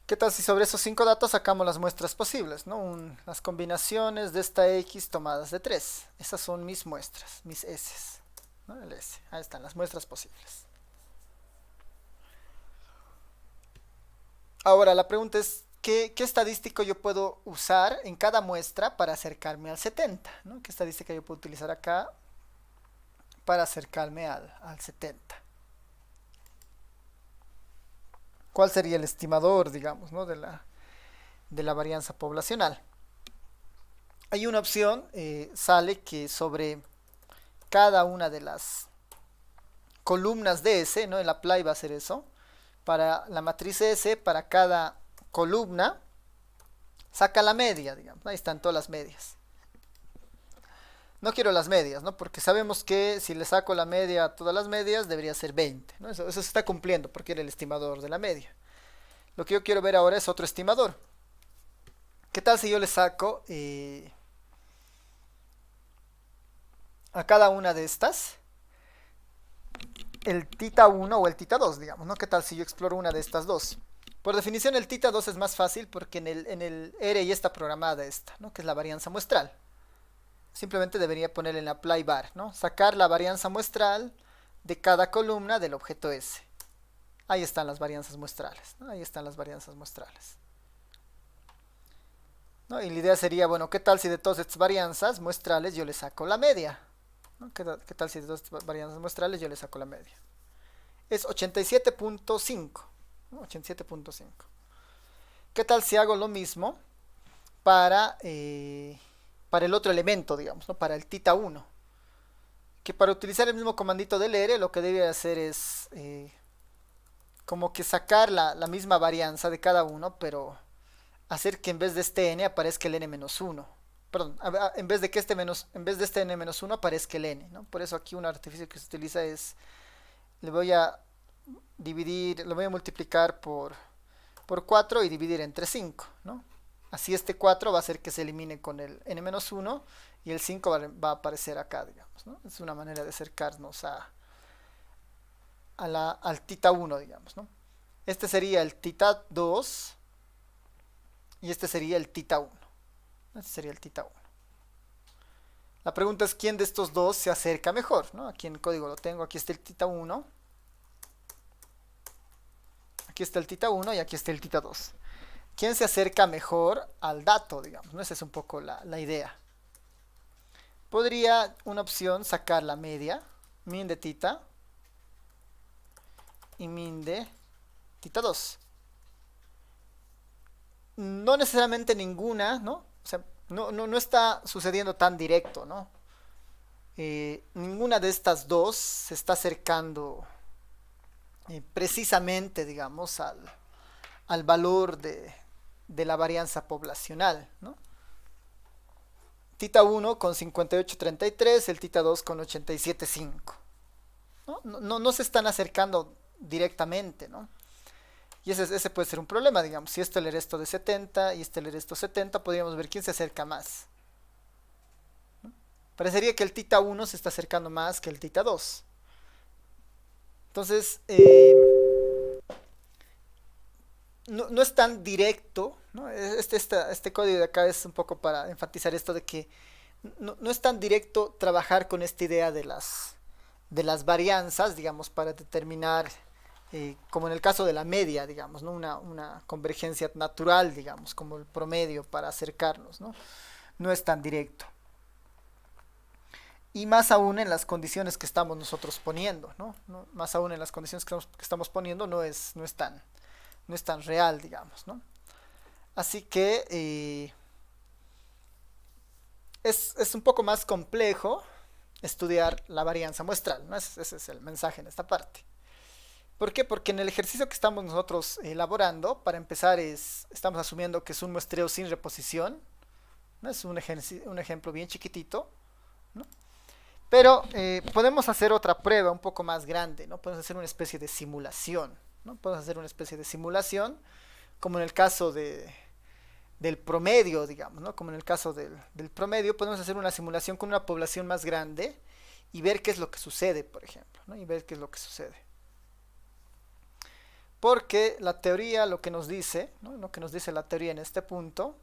¿Qué tal si sobre esos 5 datos sacamos las muestras posibles, ¿no? Las combinaciones de esta X tomadas de 3. Esas son mis muestras, mis S, ¿no? El S. Ahí están las muestras posibles. Ahora la pregunta es, ¿qué estadístico yo puedo usar en cada muestra para acercarme al 70? ¿No? ¿Qué estadística yo puedo utilizar acá para acercarme al 70? ¿Cuál sería el estimador, digamos, ¿no? de la varianza poblacional? Hay una opción, sale que sobre cada una de las columnas de S, ¿no? El apply va a hacer eso. Para la matriz S, para cada columna, saca la media, digamos. Ahí están todas las medias. No quiero las medias, ¿no? Porque sabemos que si le saco la media a todas las medias, debería ser 20, ¿no? Eso se está cumpliendo porque era el estimador de la media. Lo que yo quiero ver ahora es otro estimador. ¿Qué tal si yo le saco a cada una de estas el tita 1 o el tita 2, digamos, ¿no? ¿Qué tal si yo exploro una de estas dos? Por definición el tita 2 es más fácil porque en el R ya está programada esta, ¿no? Que es la varianza muestral. Simplemente debería ponerle en la apply bar, ¿no? Sacar la varianza muestral de cada columna del objeto S. Ahí están las varianzas muestrales, ¿no? Ahí están las varianzas muestrales. ¿No? Y la idea sería, bueno, ¿qué tal si de todas estas varianzas muestrales yo le saco la media? ¿No? ¿Qué tal si de todas estas varianzas muestrales yo le saco la media? Es 87.5, ¿no? 87.5. ¿Qué tal si hago lo mismo para el otro elemento, digamos, ¿no? Para el tita 1? Que para utilizar el mismo comandito del R, lo que debe hacer es como que sacar la misma varianza de cada uno, pero hacer que en vez de este n aparezca el n-1. Perdón, en vez de este n-1 aparezca el n, ¿no? Por eso aquí un artificio que se utiliza es, le voy a multiplicar por 4 y dividir entre 5, ¿no? Así este 4 va a hacer que se elimine con el n-1 y el 5 va a aparecer acá, digamos, ¿no? Es una manera de acercarnos al tita 1, digamos, ¿no? Este sería el tita 2 y este sería el tita 1. Este sería el tita 1. La pregunta es quién de estos dos se acerca mejor, ¿no? Aquí en el código lo tengo, aquí está el tita 1. Aquí está el tita 1 y aquí está el tita 2. ¿Quién se acerca mejor al dato, digamos? ¿No? Esa es un poco la idea. Podría una opción sacar la media, min de tita y min de tita 2. No necesariamente ninguna, ¿no? O sea, no está sucediendo tan directo, ¿no? Ninguna de estas dos se está acercando precisamente, digamos, al valor de la varianza poblacional, ¿no? Tita 1 con 58.33, el tita 2 con 87.5. No se están acercando directamente, ¿no? Y ese puede ser un problema, digamos. Si esto le resto de 70 y este le resto 70, podríamos ver quién se acerca más, ¿no? Parecería que el tita 1 se está acercando más que el tita 2. Entonces, no es tan directo, ¿no? Este código de acá es un poco para enfatizar esto de que no es tan directo trabajar con esta idea de las varianzas, digamos, para determinar, como en el caso de la media, digamos, ¿no? Una convergencia natural, digamos, como el promedio para acercarnos, ¿no? No es tan directo. Y más aún en las condiciones que estamos nosotros poniendo, ¿no? Más aún en las condiciones que estamos poniendo no es tan real, digamos, ¿no? Así que es un poco más complejo estudiar la varianza muestral, ¿no? Ese es el mensaje en esta parte. ¿Por qué? Porque en el ejercicio que estamos nosotros elaborando, para empezar, estamos asumiendo que es un muestreo sin reposición, ¿no? Es un ejemplo bien chiquitito, ¿no? Pero podemos hacer otra prueba un poco más grande, ¿no? Podemos hacer una especie de simulación, ¿no? Podemos hacer una especie de simulación, como en el caso del promedio, digamos, ¿no? Como en el caso del promedio, podemos hacer una simulación con una población más grande y ver qué es lo que sucede, por ejemplo, ¿no? Y ver qué es lo que sucede. Porque la teoría lo que nos dice, ¿no? Lo que nos dice la teoría en este punto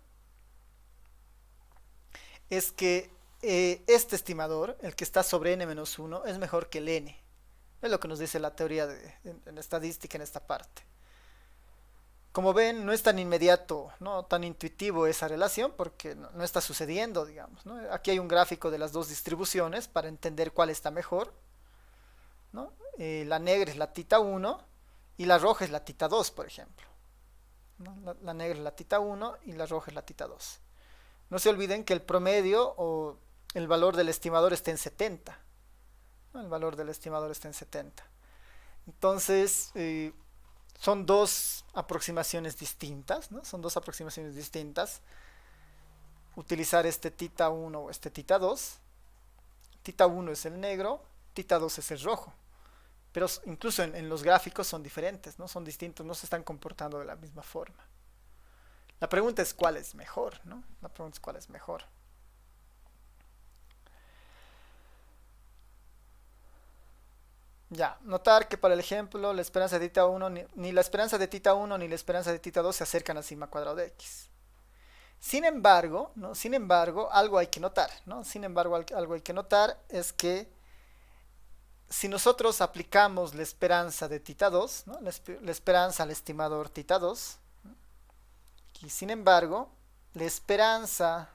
es que este estimador, el que está sobre n-1, es mejor que el n. Es lo que nos dice la teoría en estadística en esta parte. Como ven, no es tan inmediato, no tan intuitivo esa relación porque no está sucediendo, digamos, ¿no? Aquí hay un gráfico de las dos distribuciones para entender cuál está mejor, ¿no? La negra es la tita 1 y la roja es la tita 2, por ejemplo, ¿no? La negra es la tita 1 y la roja es la tita 2. No se olviden que el promedio o el valor del estimador está en 70, ¿no? El valor del estimador está en 70. Entonces, son dos aproximaciones distintas, ¿no? Son dos aproximaciones distintas. Utilizar este tita 1 o este tita 2. Tita 1 es el negro, tita 2 es el rojo. Pero incluso en los gráficos son diferentes, ¿no? Son distintos, no se están comportando de la misma forma. La pregunta es cuál es mejor, ¿no? La pregunta es cuál es mejor. Ya, notar que para el ejemplo la esperanza de tita 1 ni la esperanza de tita 1 ni la esperanza de tita 2 se acercan a sigma cuadrado de x. Sin embargo, ¿no? Sin embargo, algo hay que notar, ¿no? Sin embargo, algo hay que notar es que si nosotros aplicamos la esperanza de tita 2, ¿no? La esperanza al estimador tita 2, y sin embargo, la esperanza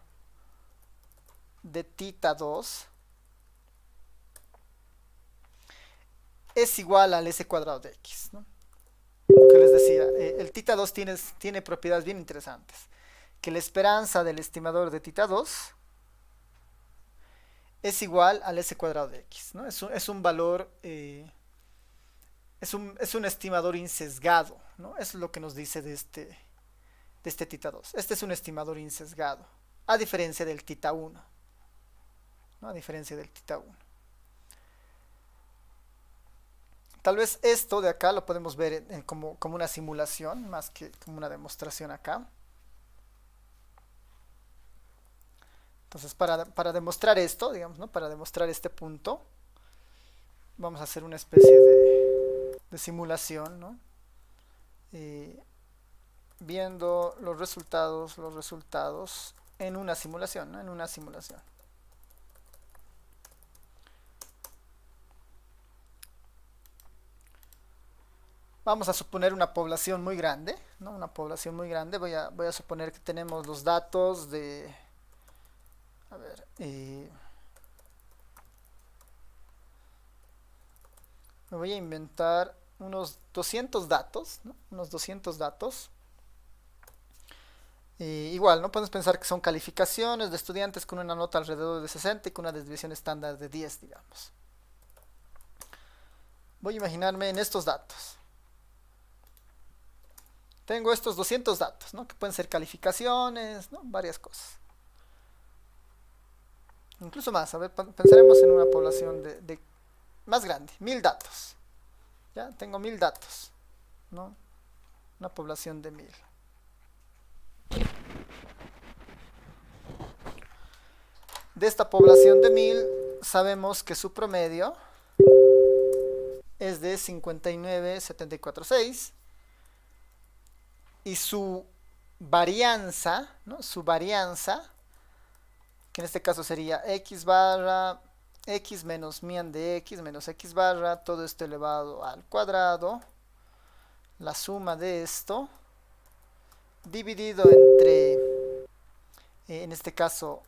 de tita 2 es igual al s cuadrado de x, ¿no? Lo que les decía, el tita 2 tiene propiedades bien interesantes. Que la esperanza del estimador de tita 2 es igual al s cuadrado de x, ¿no? Es un valor, es un estimador insesgado, ¿no? Eso es lo que nos dice de este tita 2. Este es un estimador insesgado, a diferencia del tita 1, ¿no? A diferencia del tita 1. Tal vez esto de acá lo podemos ver como una simulación, más que como una demostración acá. Entonces, para demostrar esto, digamos, ¿no? Para demostrar este punto, vamos a hacer una especie de simulación, ¿no? Viendo los resultados en una simulación, ¿no? En una simulación. Vamos a suponer una población muy grande, ¿no? Una población muy grande. Voy a suponer que tenemos los datos de... A ver, me voy a inventar unos 200 datos, ¿no? Unos 200 datos. Igual, ¿no? Podemos pensar que son calificaciones de estudiantes con una nota alrededor de 60 y con una desviación estándar de 10, digamos. Voy a imaginarme en estos datos. Tengo estos 200 datos, ¿no? Que pueden ser calificaciones, ¿no? Varias cosas. Incluso más, a ver, pensaremos en una población de más grande, 1000 datos. Ya, tengo 1000 datos, ¿no? Una población de 1000. De esta población de 1000 sabemos que su promedio es de 59,746 y su varianza, ¿no? Su varianza, que en este caso sería x barra x menos mian de x menos x barra, todo esto elevado al cuadrado, la suma de esto, dividido entre, en este caso,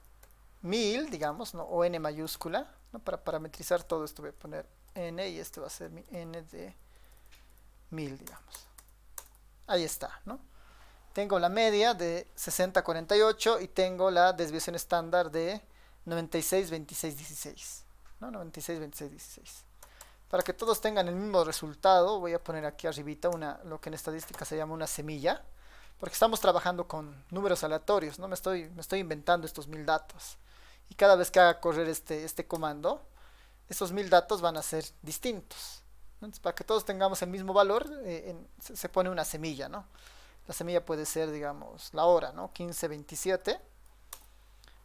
1000, digamos, ¿no? O n mayúscula, ¿no? Para parametrizar todo esto voy a poner n y este va a ser mi n de 1000, digamos. Ahí está, ¿no? Tengo la media de 60,48 y tengo la desviación estándar de 96,26,16, ¿no? 96,26,16. Para que todos tengan el mismo resultado, voy a poner aquí arribita lo que en estadística se llama una semilla, porque estamos trabajando con números aleatorios, ¿no? Me estoy inventando estos 1000 datos. Y cada vez que haga correr este comando, esos 1000 datos van a ser distintos. Entonces, para que todos tengamos el mismo valor, se pone una semilla, ¿no? La semilla puede ser, digamos, la hora, ¿no? 15:27.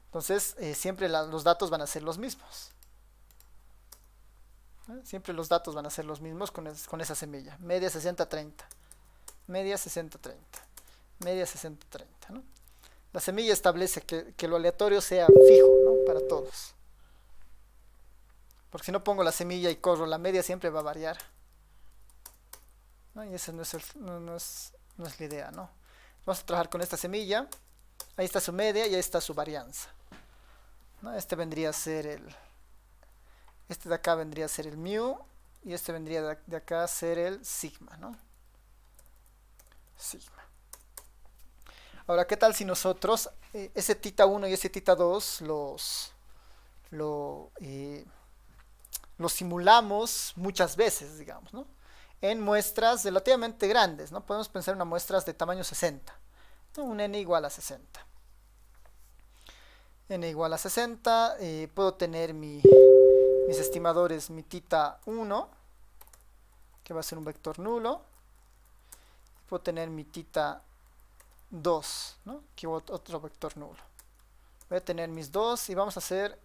Entonces, siempre los datos van a ser los mismos. Siempre los datos van a ser los mismos con esa semilla. Media 60-30. Media 60-30. Media 60-30, ¿no? La semilla establece que lo aleatorio sea fijo, ¿no? Para todos. Porque si no pongo la semilla y corro la media, siempre va a variar, ¿no? Y esa no es la idea, ¿no? Vamos a trabajar con esta semilla. Ahí está su media y ahí está su varianza, ¿no? Este vendría a ser este de acá vendría a ser el mu y este vendría de acá a ser el sigma, ¿no? Sigma. Ahora, ¿qué tal si nosotros ese tita 1 y ese tita 2 los simulamos muchas veces, digamos, ¿no? En muestras relativamente grandes, ¿no? Podemos pensar en muestras de tamaño 60, ¿no? Un n igual a 60. N igual a 60, puedo tener mis estimadores, mi tita 1, que va a ser un vector nulo. Puedo tener mi tita 2, ¿no? Que es otro vector nulo. Voy a tener mis dos y vamos a hacer,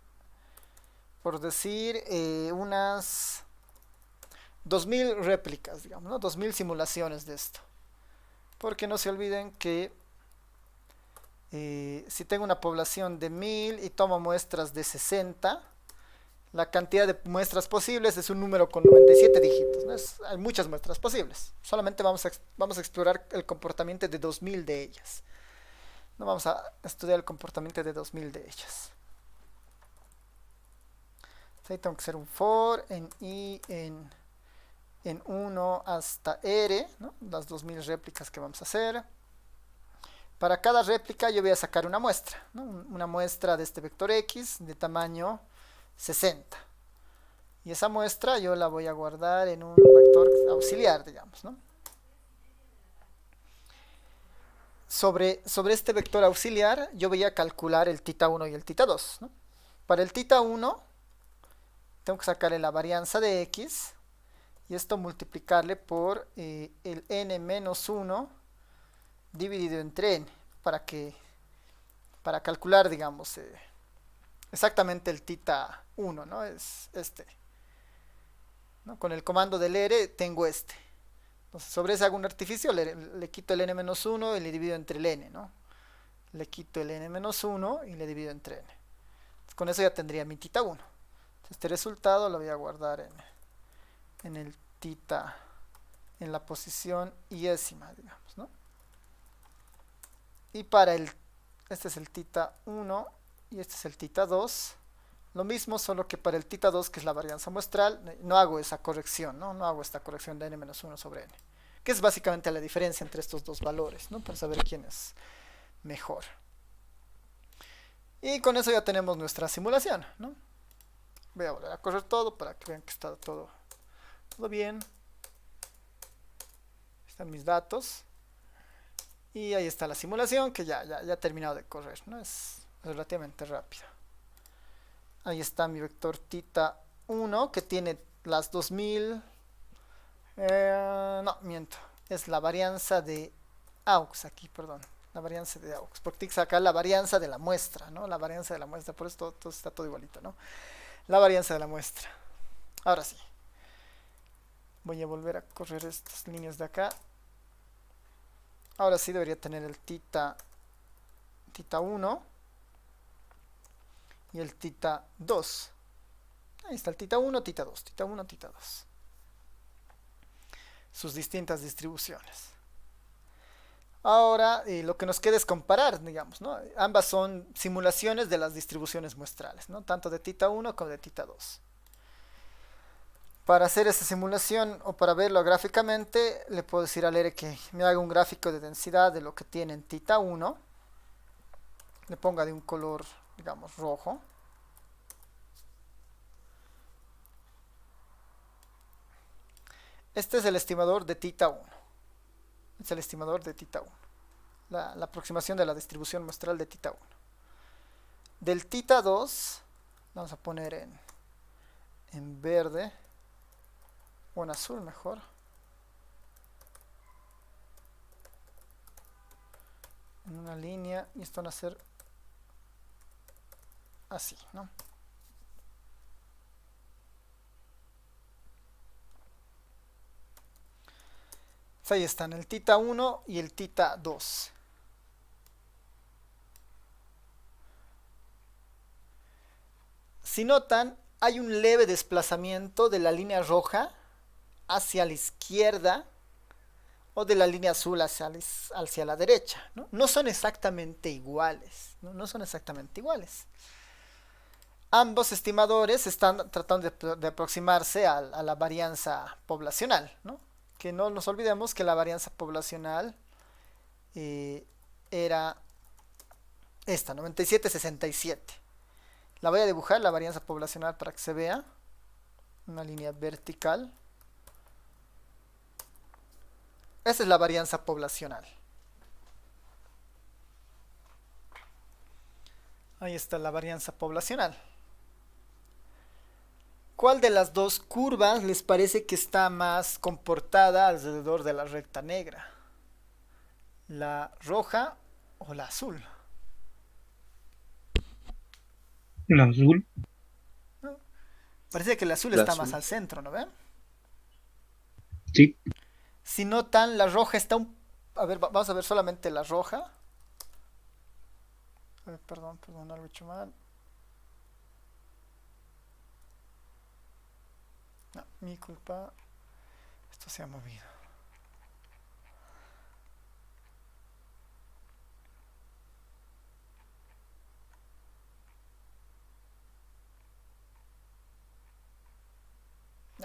por decir, unas 2000 réplicas, digamos, ¿no? 2000 simulaciones de esto. Porque no se olviden que si tengo una población de 1000 y tomo muestras de 60, la cantidad de muestras posibles es un número con 97 dígitos, ¿no? Hay muchas muestras posibles. Solamente vamos a explorar el comportamiento de 2000 de ellas. No vamos a estudiar el comportamiento de 2000 de ellas. Ahí tengo que hacer un for en i en 1 hasta r, ¿no? Las 2000 réplicas que vamos a hacer. Para cada réplica yo voy a sacar una muestra, ¿no? Una muestra de este vector x de tamaño 60. Y esa muestra yo la voy a guardar en un vector auxiliar, digamos, ¿no? Sobre este vector auxiliar yo voy a calcular el tita 1 y el tita 2, ¿no? Para el tita 1 tengo que sacarle la varianza de x y esto multiplicarle por el n menos 1 dividido entre n para calcular, digamos, exactamente el tita 1, ¿no? Es este, ¿no? Con el comando del r tengo este. Entonces, sobre ese hago un artificio, le quito el n-1 y le divido entre el n, ¿no? Le quito el n-1 y le divido entre n. Entonces, con eso ya tendría mi tita 1. Este resultado lo voy a guardar en el tita, en la posición iésima, digamos, ¿no? Y para este es el tita 1 y este es el tita 2. Lo mismo, solo que para el tita 2, que es la varianza muestral, no hago esa corrección, ¿no? No hago esta corrección de n-1 sobre n. Que es básicamente la diferencia entre estos dos valores, ¿no? Para saber quién es mejor. Y con eso ya tenemos nuestra simulación, ¿no? Voy a volver a correr todo para que vean que está todo bien. Están mis datos. Y ahí está la simulación que ya ha terminado de correr, ¿no? Es relativamente rápido. Ahí está mi vector tita 1 que tiene las 2000. No, miento. Es la varianza de AUX aquí, perdón. La varianza de AUX. Porque tengo que sacar la varianza de la muestra, ¿no? La varianza de la muestra. Por eso todo está todo igualito, ¿no? La varianza de la muestra. Ahora sí. Voy a volver a correr estas líneas de acá. Ahora sí debería tener el tita 1 y el tita 2. Ahí está el tita 1, tita 2, tita 1, tita 2. Sus distintas distribuciones. Ahora lo que nos queda es comparar, digamos, ¿no? Ambas son simulaciones de las distribuciones muestrales, ¿no? Tanto de tita 1 como de tita 2. Para hacer esa simulación o para verlo gráficamente, le puedo decir al R que me haga un gráfico de densidad de lo que tiene en tita 1. Le ponga de un color, digamos, rojo. Este es el estimador de tita 1. Es el estimador de tita 1. La aproximación de la distribución muestral de tita 1. Del tita 2, vamos a poner en verde. O en azul mejor. En una línea. Y esto van a ser así, ¿no? Pues ahí están el tita 1 y el tita 2. Si notan, hay un leve desplazamiento de la línea roja hacia la izquierda o de la línea azul hacia la derecha, ¿no? No son exactamente iguales, ¿no? No son exactamente iguales. Ambos estimadores están tratando de aproximarse a la varianza poblacional, ¿no? Que no nos olvidemos que la varianza poblacional era esta, 97,67. La voy a dibujar, la varianza poblacional, para que se vea. Una línea vertical. Esa es la varianza poblacional. Ahí está la varianza poblacional. ¿Cuál de las dos curvas les parece que está más comportada alrededor de la recta negra? ¿La roja o la azul? La azul. ¿No? Parece que el azul La está azul. más al centro, ¿no ven? Sí, Si notan, la roja está un... A ver, vamos a ver solamente la roja. A ver, perdón, perdón, algo he hecho mal. No, mi culpa. Esto se ha movido.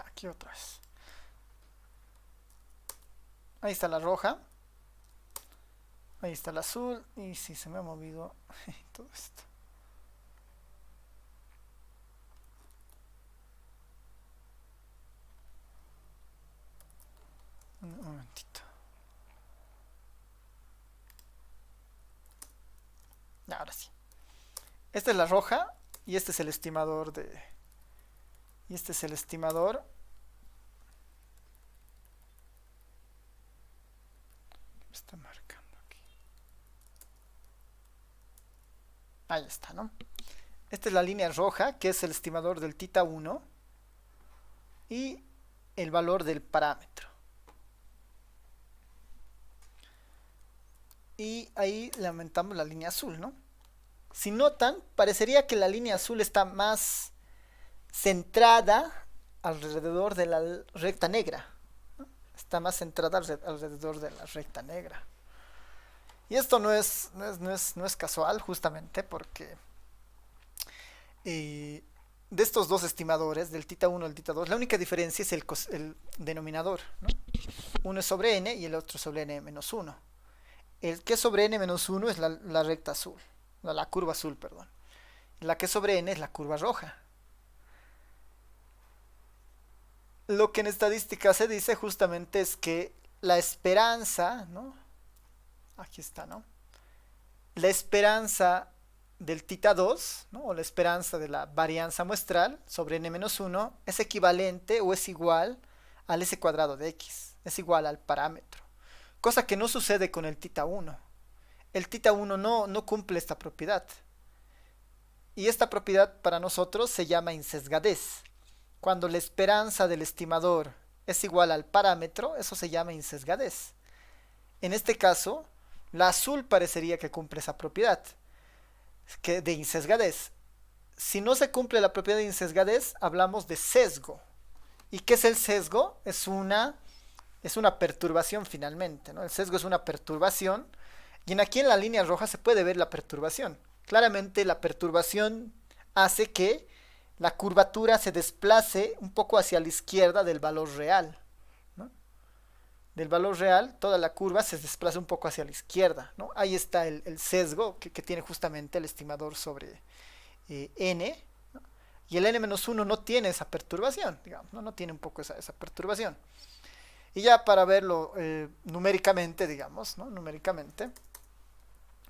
Aquí otra vez. Ahí está la roja. Ahí está el azul. Y sí, se me ha movido todo esto. Un momentito. Ahora sí. Esta es la roja. Y este es el estimador de... Y este es el estimador. Me está marcando aquí. Ahí está, ¿no? Esta es la línea roja, que es el estimador del tita 1 y el valor del parámetro. Y ahí le aumentamos la línea azul, ¿no? Si notan, parecería que la línea azul está más centrada alrededor de la recta negra, ¿no? Está más centrada alrededor de la recta negra. Y esto no es casual, justamente porque de estos dos estimadores, del tita 1 y el tita 2, la única diferencia es el denominador, ¿no? Uno es sobre n y el otro sobre n menos 1. El que es sobre n menos 1 es la recta azul, la curva azul, perdón. La que es sobre n es la curva roja. Lo que en estadística se dice justamente es que la esperanza, ¿no? Aquí está, ¿no? La esperanza del tita 2, ¿no? O la esperanza de la varianza muestral sobre n menos 1 es equivalente o es igual al s cuadrado de x, es igual al parámetro. Cosa que no sucede con el tita 1. El tita 1 no cumple esta propiedad. Y esta propiedad para nosotros se llama insesgadez. Cuando la esperanza del estimador es igual al parámetro, eso se llama insesgadez. En este caso, la azul parecería que cumple esa propiedad de insesgadez. Si no se cumple la propiedad de insesgadez, hablamos de sesgo. ¿Y qué es el sesgo? Es una perturbación finalmente, ¿no? El sesgo es una perturbación y aquí en la línea roja se puede ver la perturbación. Claramente la perturbación hace que la curvatura se desplace un poco hacia la izquierda del valor real, ¿no? Del valor real, toda la curva se desplaza un poco hacia la izquierda, ¿no? Ahí está el sesgo que tiene justamente el estimador sobre n, ¿no? Y el n-1 no tiene esa perturbación, digamos, no tiene un poco esa perturbación. Y ya para verlo numéricamente, digamos, ¿no? Numéricamente,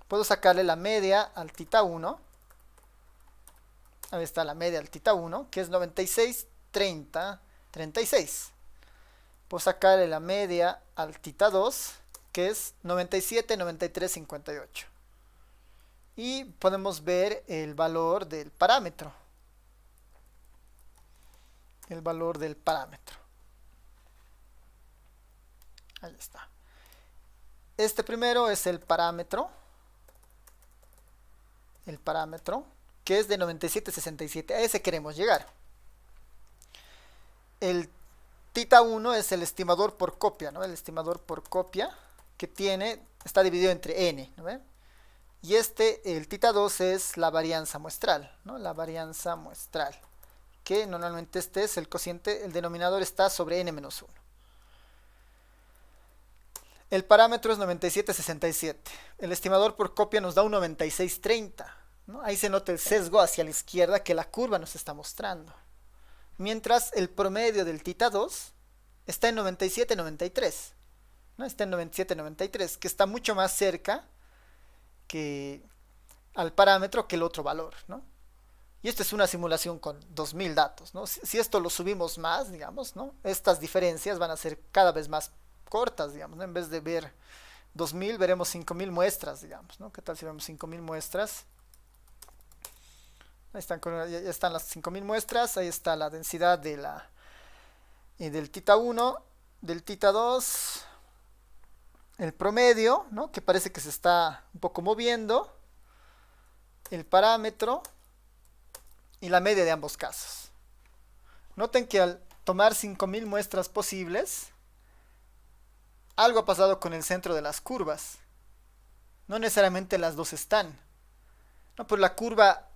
puedo sacarle la media al tita 1. Ahí está la media al tita 1, que es 96, 30, 36. Puedo sacarle la media al tita 2, que es 97, 93, 58. Y podemos ver el valor del parámetro. El valor del parámetro. Ahí está. Este primero es el parámetro. El parámetro, que es de 97,67. A ese queremos llegar. El tita 1 es el estimador por copia, ¿no? El estimador por copia que está dividido entre n, ¿no ven? Y el tita 2 es la varianza muestral, ¿no? La varianza muestral, que normalmente este es el cociente, el denominador está sobre n-1. El parámetro es 97,67. El estimador por copia nos da un 96,30, ¿no? Ahí se nota el sesgo hacia la izquierda que la curva nos está mostrando. Mientras el promedio del tita 2 está en 97,93, ¿no? Está en 97,93, que está mucho más cerca al parámetro que el otro valor, ¿no? Y esta es una simulación con 2000 datos, ¿no? Si esto lo subimos más, digamos, ¿no? Estas diferencias van a ser cada vez más cortas, digamos, ¿no? En vez de ver 2000, veremos 5000 muestras, digamos, ¿no? ¿Qué tal si vemos 5000 muestras? Ahí ya están las 5000 muestras, ahí está la densidad del tita 1 del tita 2, el promedio, ¿no? Que parece que se está un poco moviendo, el parámetro y la media de ambos casos. Noten que al tomar 5000 muestras posibles, algo ha pasado con el centro de las curvas. No necesariamente las dos están. No, pues la curva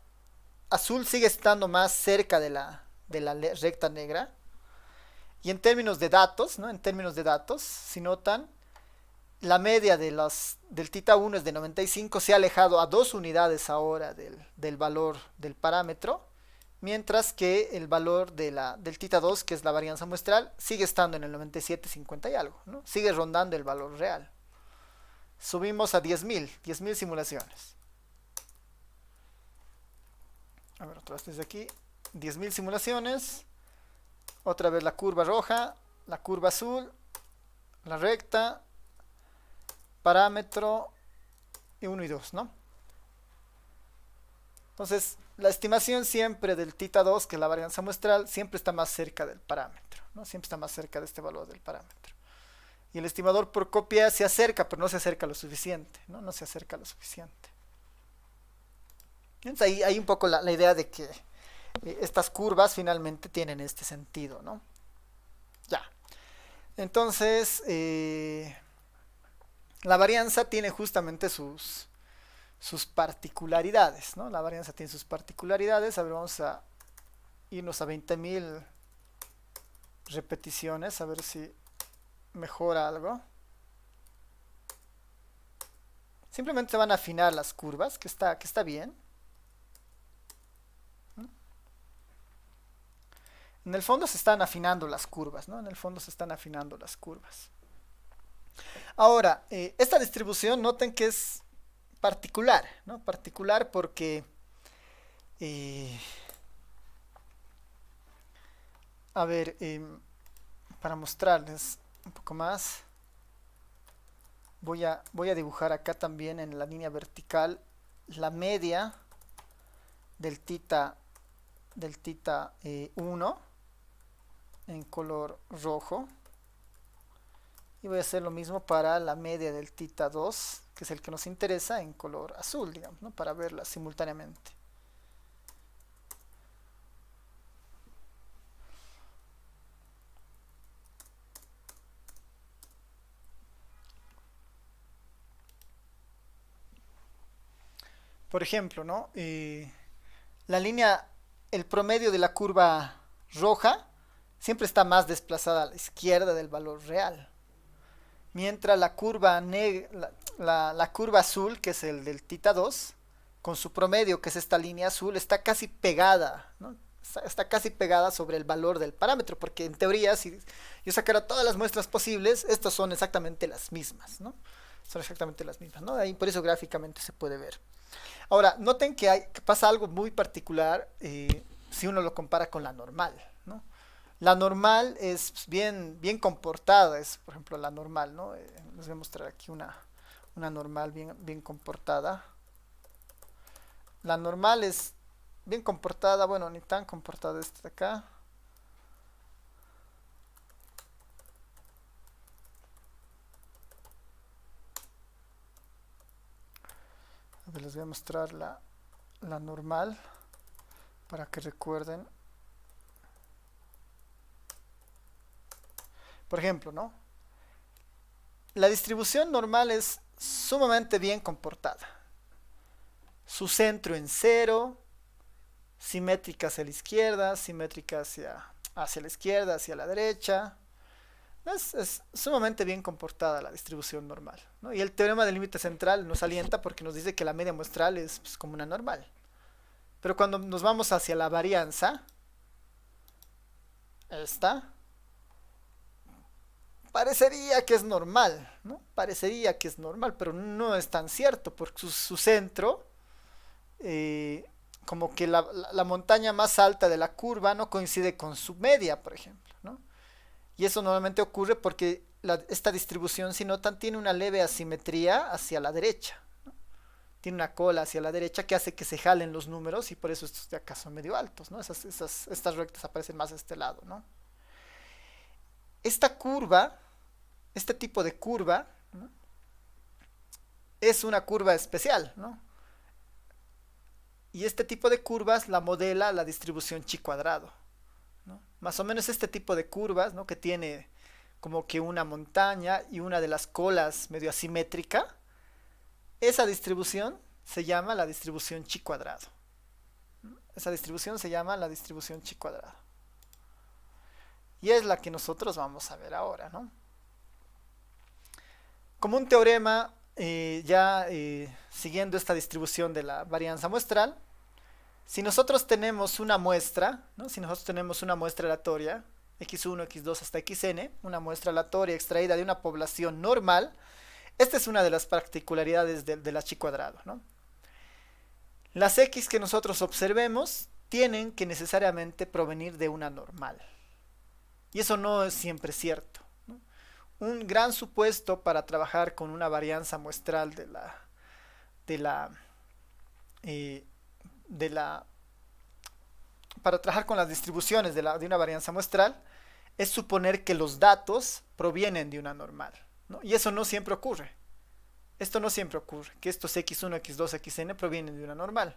azul sigue estando más cerca de la recta negra. Y en términos de datos, ¿no? En términos de datos, si notan, la media del tita 1 es de 95, se ha alejado a 2 unidades ahora del valor del parámetro, mientras que el valor del tita 2, que es la varianza muestral, sigue estando en el 97,50 y algo, ¿no? Sigue rondando el valor real. Subimos a 10.000 simulaciones. A ver, otra vez desde aquí, 10.000 simulaciones, otra vez la curva roja, la curva azul, la recta, parámetro y 1 y 2, ¿no? Entonces, la estimación siempre del tita 2, que es la varianza muestral, siempre está más cerca del parámetro, ¿no? Siempre está más cerca de este valor del parámetro. Y el estimador por copia se acerca, pero no se acerca lo suficiente, ¿no? No se acerca lo suficiente. Entonces, ahí hay un poco la idea de que estas curvas finalmente tienen este sentido, ¿no? Ya. Entonces, la varianza tiene justamente sus particularidades, ¿no? La varianza tiene sus particularidades. A ver, vamos a irnos a 20.000 repeticiones, a ver si mejora algo. Simplemente se van a afinar las curvas, que está bien. En el fondo se están afinando las curvas, ¿no? En el fondo se están afinando las curvas. Ahora, esta distribución, noten que es particular, ¿no? Particular porque, a ver, para mostrarles un poco más, voy a dibujar acá también en la línea vertical la media del tita 1 en color rojo, y voy a hacer lo mismo para la media del tita 2, que es el que nos interesa, en color azul, digamos, ¿no? Para verlas simultáneamente. Por ejemplo, ¿no? La línea, el promedio de la curva roja siempre está más desplazada a la izquierda del valor real. Mientras la curva la curva azul, que es el del tita 2, con su promedio, que es esta línea azul, está casi pegada, ¿no? Está casi pegada sobre el valor del parámetro, porque en teoría, si yo sacara todas las muestras posibles, estas son exactamente las mismas, ¿no? Son exactamente las mismas, ¿no? Ahí por eso gráficamente se puede ver. Ahora, noten que pasa algo muy particular si uno lo compara con la normal, ¿no? La normal es bien comportada, es por ejemplo la normal, ¿no? Les voy a mostrar aquí una normal bien comportada. La normal es bien comportada, bueno, ni tan comportada esta de acá. A ver, les voy a mostrar la normal para que recuerden. Por ejemplo, ¿no? La distribución normal es sumamente bien comportada. Su centro en 0, simétrica hacia la izquierda, simétrica hacia la izquierda, hacia la derecha. Es sumamente bien comportada la distribución normal, ¿no? Y el teorema del límite central nos alienta porque nos dice que la media muestral es pues, como una normal. Pero cuando nos vamos hacia la varianza, esta, parecería que es normal, ¿no? Parecería que es normal, pero no es tan cierto, porque su centro, como que la montaña más alta de la curva no coincide con su media, por ejemplo, ¿no? Y eso normalmente ocurre porque esta distribución, si notan, tiene una leve asimetría hacia la derecha, ¿no? Tiene una cola hacia la derecha que hace que se jalen los números y por eso estos de acá son medio altos, ¿no? Estas rectas aparecen más a este lado, ¿no? esta curva, este tipo de curva, ¿no? Es una curva especial, ¿no? Y este tipo de curvas la modela la distribución chi cuadrado, ¿no? Más o menos este tipo de curvas, ¿no? Que tiene como que una montaña y una de las colas medio asimétrica, esa distribución se llama la distribución chi cuadrado. Esa distribución se llama la distribución chi cuadrado. Y es la que nosotros vamos a ver ahora, ¿no? Como un teorema, siguiendo esta distribución de la varianza muestral, si nosotros tenemos una muestra, ¿no? Si nosotros tenemos una muestra aleatoria, x1, x2 hasta xn, una muestra aleatoria extraída de una población normal, esta es una de las particularidades de la chi cuadrado, ¿no? Las x que nosotros observemos tienen que necesariamente provenir de una normal. Y eso no es siempre cierto, ¿no? Un gran supuesto para trabajar con una varianza muestral para trabajar con las distribuciones de una varianza muestral es suponer que los datos provienen de una normal, ¿no? Y eso no siempre ocurre. Esto no siempre ocurre, que estos x1, x2, xn provienen de una normal.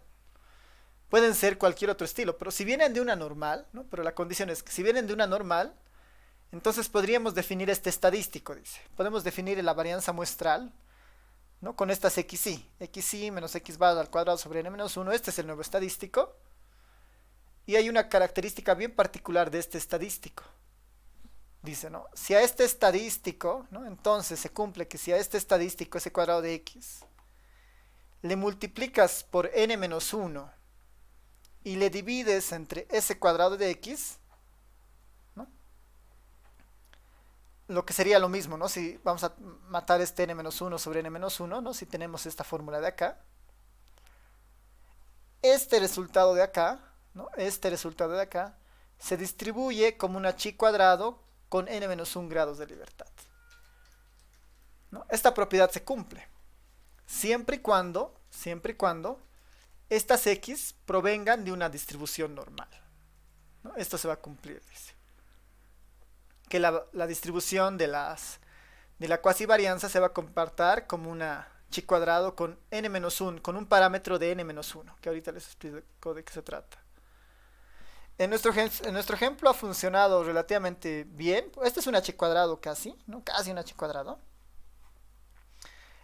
Pueden ser cualquier otro estilo, pero si vienen de una normal, ¿no? Pero la condición es que si vienen de una normal, entonces podríamos definir este estadístico, dice. Podemos definir la varianza muestral, ¿no? Con estas xi menos x bar al cuadrado sobre n menos 1, este es el nuevo estadístico. Y hay una característica bien particular de este estadístico. Dice, ¿no? Si a este estadístico, ¿no? Entonces se cumple que si a este estadístico, ese cuadrado de x, le multiplicas por n menos 1 y le divides entre ese cuadrado de x, ¿no? Lo que sería lo mismo, ¿no? Si vamos a matar este n menos 1 sobre n menos 1, ¿no? Si tenemos esta fórmula de acá, este resultado de acá, ¿no? Este resultado de acá se distribuye como una chi cuadrado con n-1 grados de libertad, ¿no? Esta propiedad se cumple siempre y cuando estas x provengan de una distribución normal, ¿no? Esto se va a cumplir, dice. Que la distribución de la cuasivarianza se va a comportar como una chi cuadrado con n-1, con un parámetro de n-1, que ahorita les explico de qué se trata. En nuestro ejemplo ha funcionado relativamente bien. Este es un h cuadrado casi, ¿no? Casi un h cuadrado.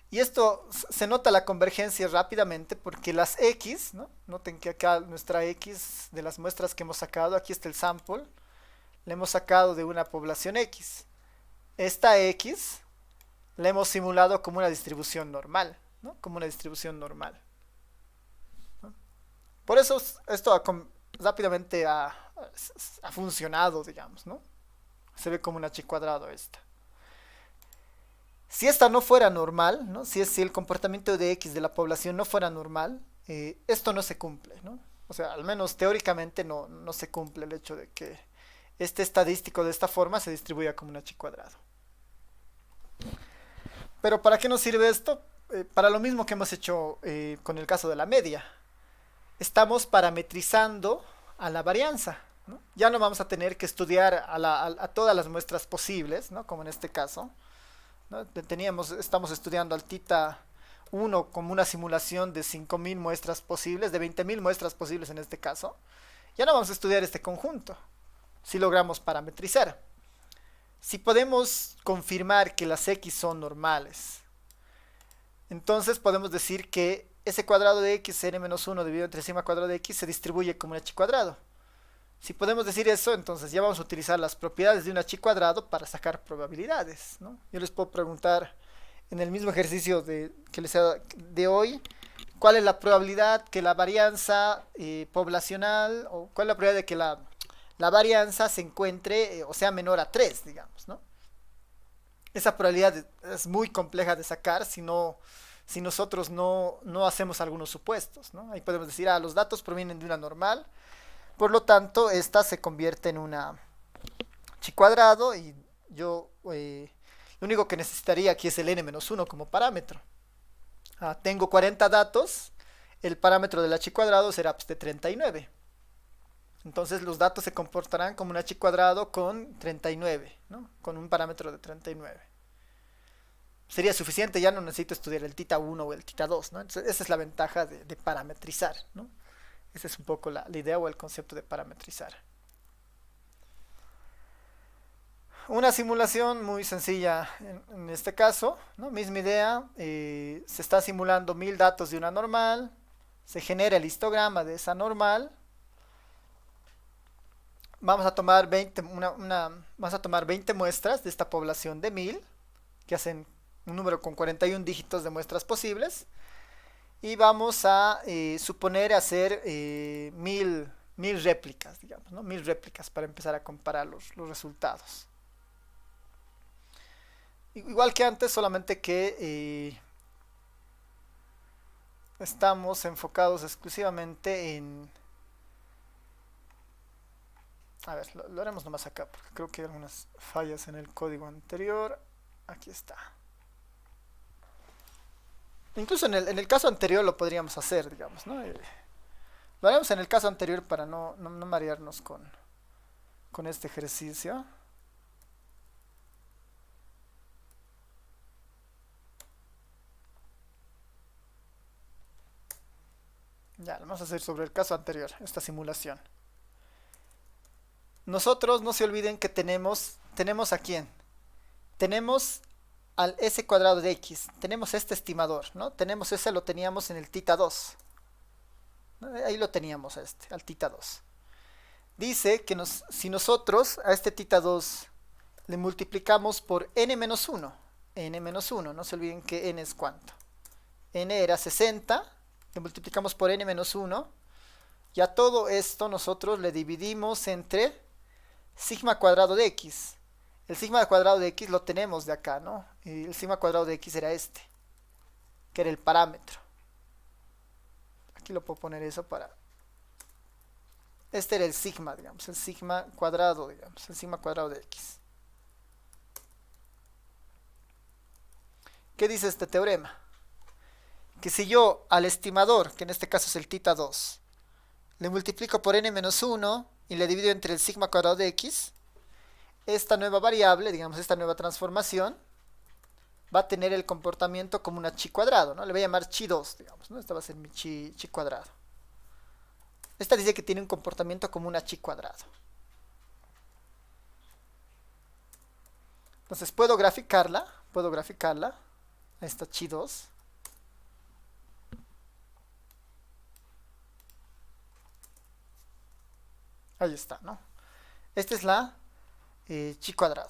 Y esto se nota la convergencia rápidamente porque las x, ¿no? Noten que acá nuestra x de las muestras que hemos sacado, aquí está el sample, le hemos sacado de una población x. Esta x la hemos simulado como una distribución normal, ¿no? Como una distribución normal, ¿no? Por eso esto rápidamente ha funcionado, digamos, ¿no? Se ve como una chi cuadrado esta. Si esta no fuera normal, ¿no? Si el comportamiento de x de la población no fuera normal, esto no se cumple, ¿no? O sea, al menos teóricamente no se cumple el hecho de que este estadístico de esta forma se distribuya como una chi cuadrado. Pero ¿para qué nos sirve esto? Para lo mismo que hemos hecho con el caso de la media. Estamos parametrizando a la varianza, ¿no? Ya no vamos a tener que estudiar a todas las muestras posibles, ¿no? Como en este caso, ¿no? Estamos estudiando al tita 1 como una simulación de 5.000 muestras posibles, de 20.000 muestras posibles en este caso. Ya no vamos a estudiar este conjunto, si logramos parametrizar. Si podemos confirmar que las x son normales, entonces podemos decir que ese cuadrado de x, n-1 dividido entre sigma cuadrado de x, se distribuye como una chi cuadrado. Si podemos decir eso, entonces ya vamos a utilizar las propiedades de una chi cuadrado para sacar probabilidades, ¿no? Yo les puedo preguntar en el mismo ejercicio de hoy, ¿cuál es la probabilidad que la varianza poblacional, o cuál es la probabilidad de que la varianza se encuentre, o sea menor a 3, digamos, ¿no? Esa probabilidad es muy compleja de sacar si nosotros no hacemos algunos supuestos, ¿no? Ahí podemos decir, los datos provienen de una normal, por lo tanto, esta se convierte en una chi cuadrado y yo lo único que necesitaría aquí es el n-1 como parámetro. Tengo 40 datos, el parámetro de la chi cuadrado será pues, de 39. Entonces los datos se comportarán como una chi cuadrado con 39, ¿no? Con un parámetro de 39. Sería suficiente, ya no necesito estudiar el tita 1 o el tita 2, ¿no? Entonces, esa es la ventaja de parametrizar, ¿no? Esa es un poco la idea o el concepto de parametrizar. Una simulación muy sencilla en este caso, ¿no? Misma idea, se está simulando 1000 datos de una normal, se genera el histograma de esa normal. Vamos a tomar 20, vamos a tomar 20 muestras de esta población de 1000, que hacen un número con 41 dígitos de muestras posibles. Y vamos a suponer hacer 1000 réplicas, digamos, ¿no? 1000 réplicas para empezar a comparar los resultados. Igual que antes, solamente que estamos enfocados exclusivamente en... A ver, lo haremos nomás acá, porque creo que hay algunas fallas en el código anterior. Aquí está. Incluso en el caso anterior lo podríamos hacer, digamos, ¿no? Lo haremos en el caso anterior para no marearnos con este ejercicio. Ya, lo vamos a hacer sobre el caso anterior, esta simulación. Nosotros, no se olviden que tenemos ¿a quién? Tenemos al s cuadrado de x, tenemos este estimador, ¿no? Tenemos ese, lo teníamos en el tita 2. ¿No? Ahí lo teníamos al tita 2. Dice que si nosotros a este tita 2 le multiplicamos por n-1, no se olviden que n es cuánto. N era 60, le multiplicamos por n-1, y a todo esto nosotros le dividimos entre sigma cuadrado de x. El sigma cuadrado de x lo tenemos de acá, ¿no? Y el sigma cuadrado de x era este, que era el parámetro. Aquí lo puedo poner eso para... Este era el sigma, digamos, el sigma cuadrado, digamos, el sigma cuadrado de x. ¿Qué dice este teorema? Que si yo al estimador, que en este caso es el tita 2, le multiplico por n-1 y le divido entre el sigma cuadrado de x, esta nueva variable, digamos, esta nueva transformación, va a tener el comportamiento como una chi cuadrado, ¿no? Le voy a llamar chi 2, digamos, ¿no? Esta va a ser mi chi cuadrado. Esta dice que tiene un comportamiento como una chi cuadrado. Entonces puedo graficarla, a esta chi 2. Ahí está, ¿no? Esta es la chi cuadrado.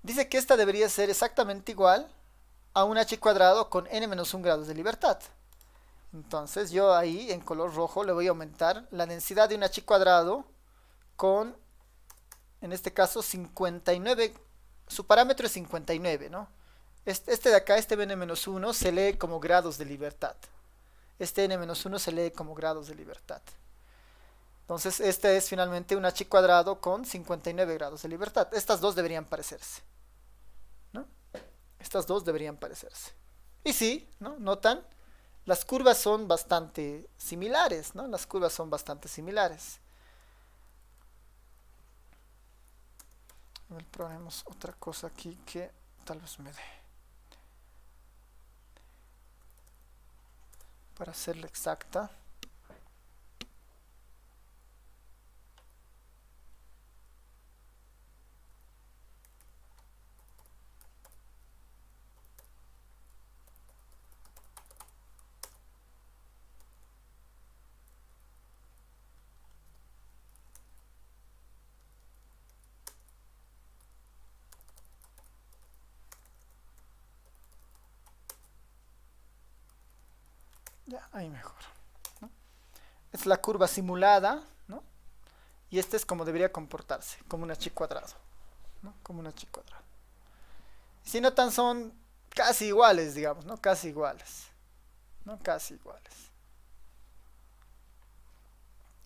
Dice que esta debería ser exactamente igual a una chi cuadrado con n-1 grados de libertad. Entonces yo ahí en color rojo le voy a aumentar la densidad de una chi cuadrado con, en este caso, 59. Su parámetro es 59, ¿no? Este de acá, este n-1, se lee como grados de libertad. Este n-1 se lee como grados de libertad. Entonces, este es finalmente una chi cuadrado con 59 grados de libertad. Estas dos deberían parecerse, ¿no? Estas dos deberían parecerse. Y sí, ¿no? ¿Notan? Las curvas son bastante similares, ¿no? Las curvas son bastante similares. A ver, probemos otra cosa aquí que tal vez me dé. Para hacerla exacta. Ya, ahí mejor, ¿no? Es la curva simulada, ¿no? Y este es como debería comportarse, como una chi cuadrado, ¿no? Como una chi cuadrado. Si notan, son casi iguales, digamos, ¿no? Casi iguales, ¿no? Casi iguales.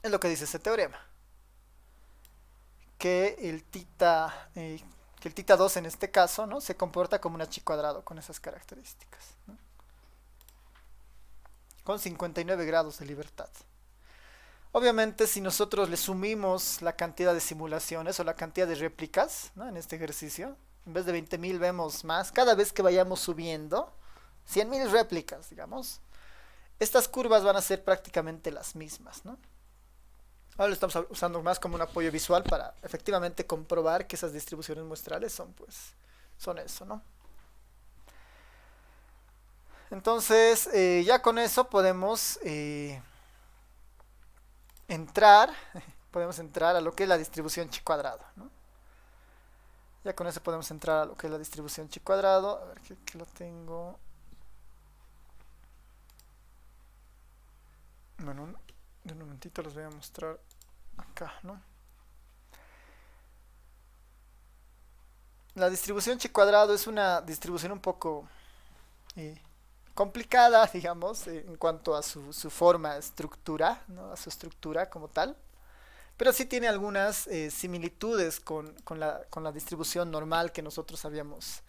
Es lo que dice ese teorema. Que el tita 2 en este caso, ¿no? Se comporta como una chi cuadrado con esas características, ¿no? Con 59 grados de libertad. Obviamente, si nosotros le sumimos la cantidad de simulaciones o la cantidad de réplicas, ¿no? En este ejercicio, en vez de 20.000 vemos más, cada vez que vayamos subiendo, 100.000 réplicas, digamos, estas curvas van a ser prácticamente las mismas, ¿no? Ahora lo estamos usando más como un apoyo visual para efectivamente comprobar que esas distribuciones muestrales son, pues, son eso, ¿no? Entonces, ya con eso podemos entrar, podemos entrar a lo que es la distribución chi cuadrado, ¿no? Ya con eso podemos entrar a lo que es la distribución chi cuadrado. A ver, que lo tengo. Bueno, de un momentito les voy a mostrar acá, ¿no? La distribución chi cuadrado es una distribución un poco eh, complicada, digamos, en cuanto a su forma, estructura, ¿no? A su estructura como tal. Pero sí tiene algunas similitudes con la distribución normal que nosotros habíamos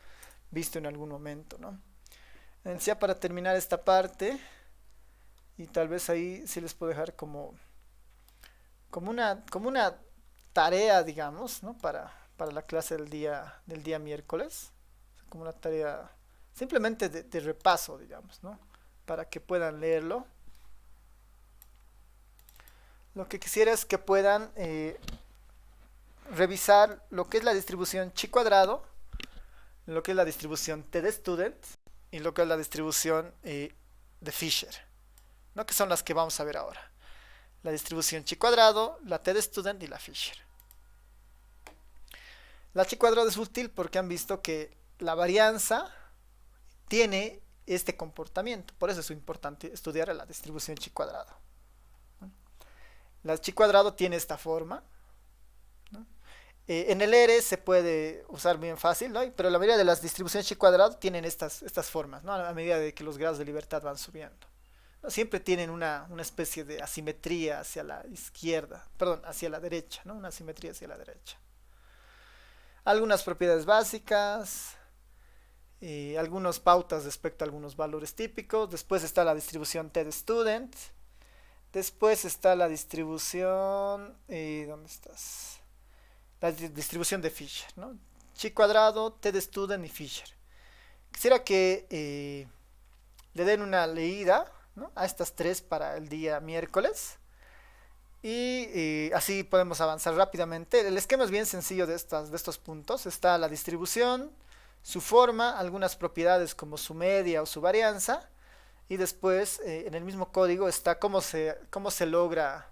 visto en algún momento, ¿no? Ya para terminar esta parte, y tal vez ahí sí les puedo dejar como una tarea, digamos, ¿no? Para la clase del día miércoles, como una tarea simplemente de repaso, digamos, ¿no? Para que puedan leerlo. Lo que quisiera es que puedan revisar lo que es la distribución chi cuadrado, lo que es la distribución t de student y lo que es la distribución de Fisher, ¿no? Que son las que vamos a ver ahora. La distribución chi cuadrado, la t de student y la Fisher. La chi cuadrado es útil porque han visto que la varianza tiene este comportamiento. Por eso es importante estudiar la distribución chi cuadrado. La chi cuadrado tiene esta forma, ¿no? En el R se puede usar bien fácil, ¿no? Pero la mayoría de las distribuciones chi cuadrado tienen estas formas, ¿no? A medida de que los grados de libertad van subiendo, ¿no? Siempre tienen una especie de asimetría hacia la izquierda, perdón, hacia la derecha, ¿no? Una asimetría hacia la derecha. Algunas propiedades básicas, algunas pautas respecto a algunos valores típicos. Después está la distribución t de student. Después está la distribución, ¿dónde estás? La distribución de Fisher, ¿no? Chi cuadrado, t de student y Fisher. Quisiera que le den una leída, ¿no? A estas tres para el día miércoles. Y así podemos avanzar rápidamente. El esquema es bien sencillo de estos puntos. Está la distribución, su forma, algunas propiedades como su media o su varianza. Y después en el mismo código está cómo se logra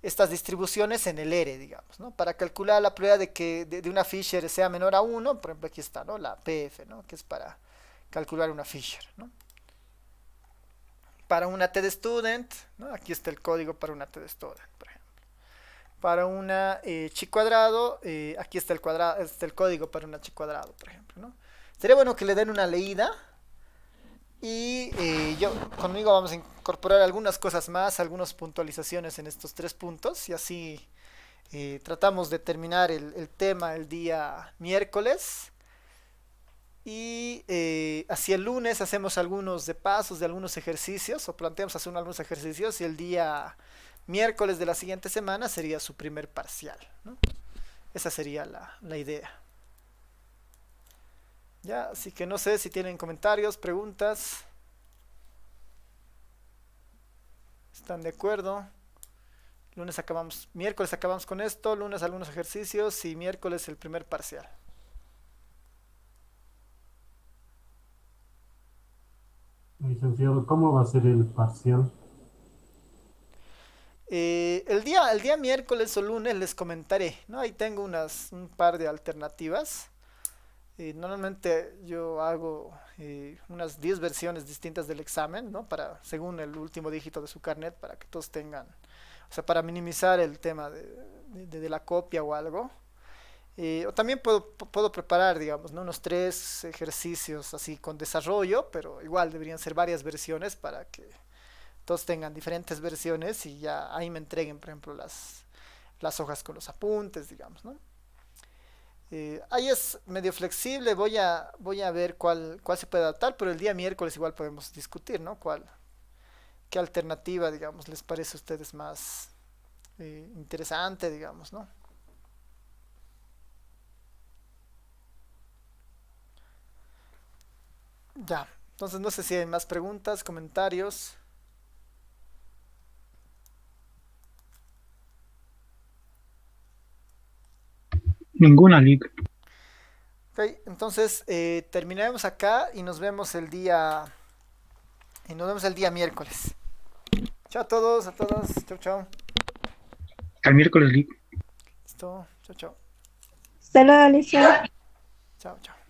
estas distribuciones en el R, digamos, ¿no? Para calcular la probabilidad de que de una Fisher sea menor a 1, por ejemplo aquí está, ¿no? La PF, ¿no? Que es para calcular una Fisher, ¿no? Para una T de student, ¿no? Aquí está el código para una T de student, por ejemplo. Para una chi cuadrado, aquí está el código para una chi cuadrado, por ejemplo, ¿no? Sería bueno que le den una leída. Y conmigo vamos a incorporar algunas cosas más, algunas puntualizaciones en estos tres puntos. Y así tratamos de terminar el tema el día miércoles. Y hacia el lunes hacemos algunos de pasos de algunos ejercicios, o planteamos hacer algunos ejercicios. Y el día miércoles de la siguiente semana sería su primer parcial, ¿no? Esa sería la idea. Ya, así que no sé si tienen comentarios, preguntas. ¿Están de acuerdo? Miércoles acabamos con esto, lunes algunos ejercicios y miércoles el primer parcial. Licenciado, ¿cómo va a ser el parcial? El día miércoles o lunes les comentaré, ¿no? Ahí tengo un par de alternativas. Normalmente yo hago unas 10 versiones distintas del examen, ¿no? Según el último dígito de su carnet, para que todos tengan, o sea, para minimizar el tema de la copia o algo. O también puedo preparar, digamos, ¿no? Unos 3 ejercicios así con desarrollo, pero igual deberían ser varias versiones para que todos tengan diferentes versiones y ya ahí me entreguen, por ejemplo, las hojas con los apuntes, digamos, ¿no? Ahí es medio flexible, voy a ver cuál se puede adaptar, pero el día miércoles igual podemos discutir, ¿no? Qué alternativa, digamos, les parece a ustedes interesante, digamos, ¿no? Ya, entonces no sé si hay más preguntas, comentarios. Ninguna liga. Ok, entonces terminaremos acá y nos vemos el día miércoles. Chao a todos, a todas. Chao, chao. Al miércoles liga. Listo. Chao, chao. Hasta luego, Alicia. Chao, chao.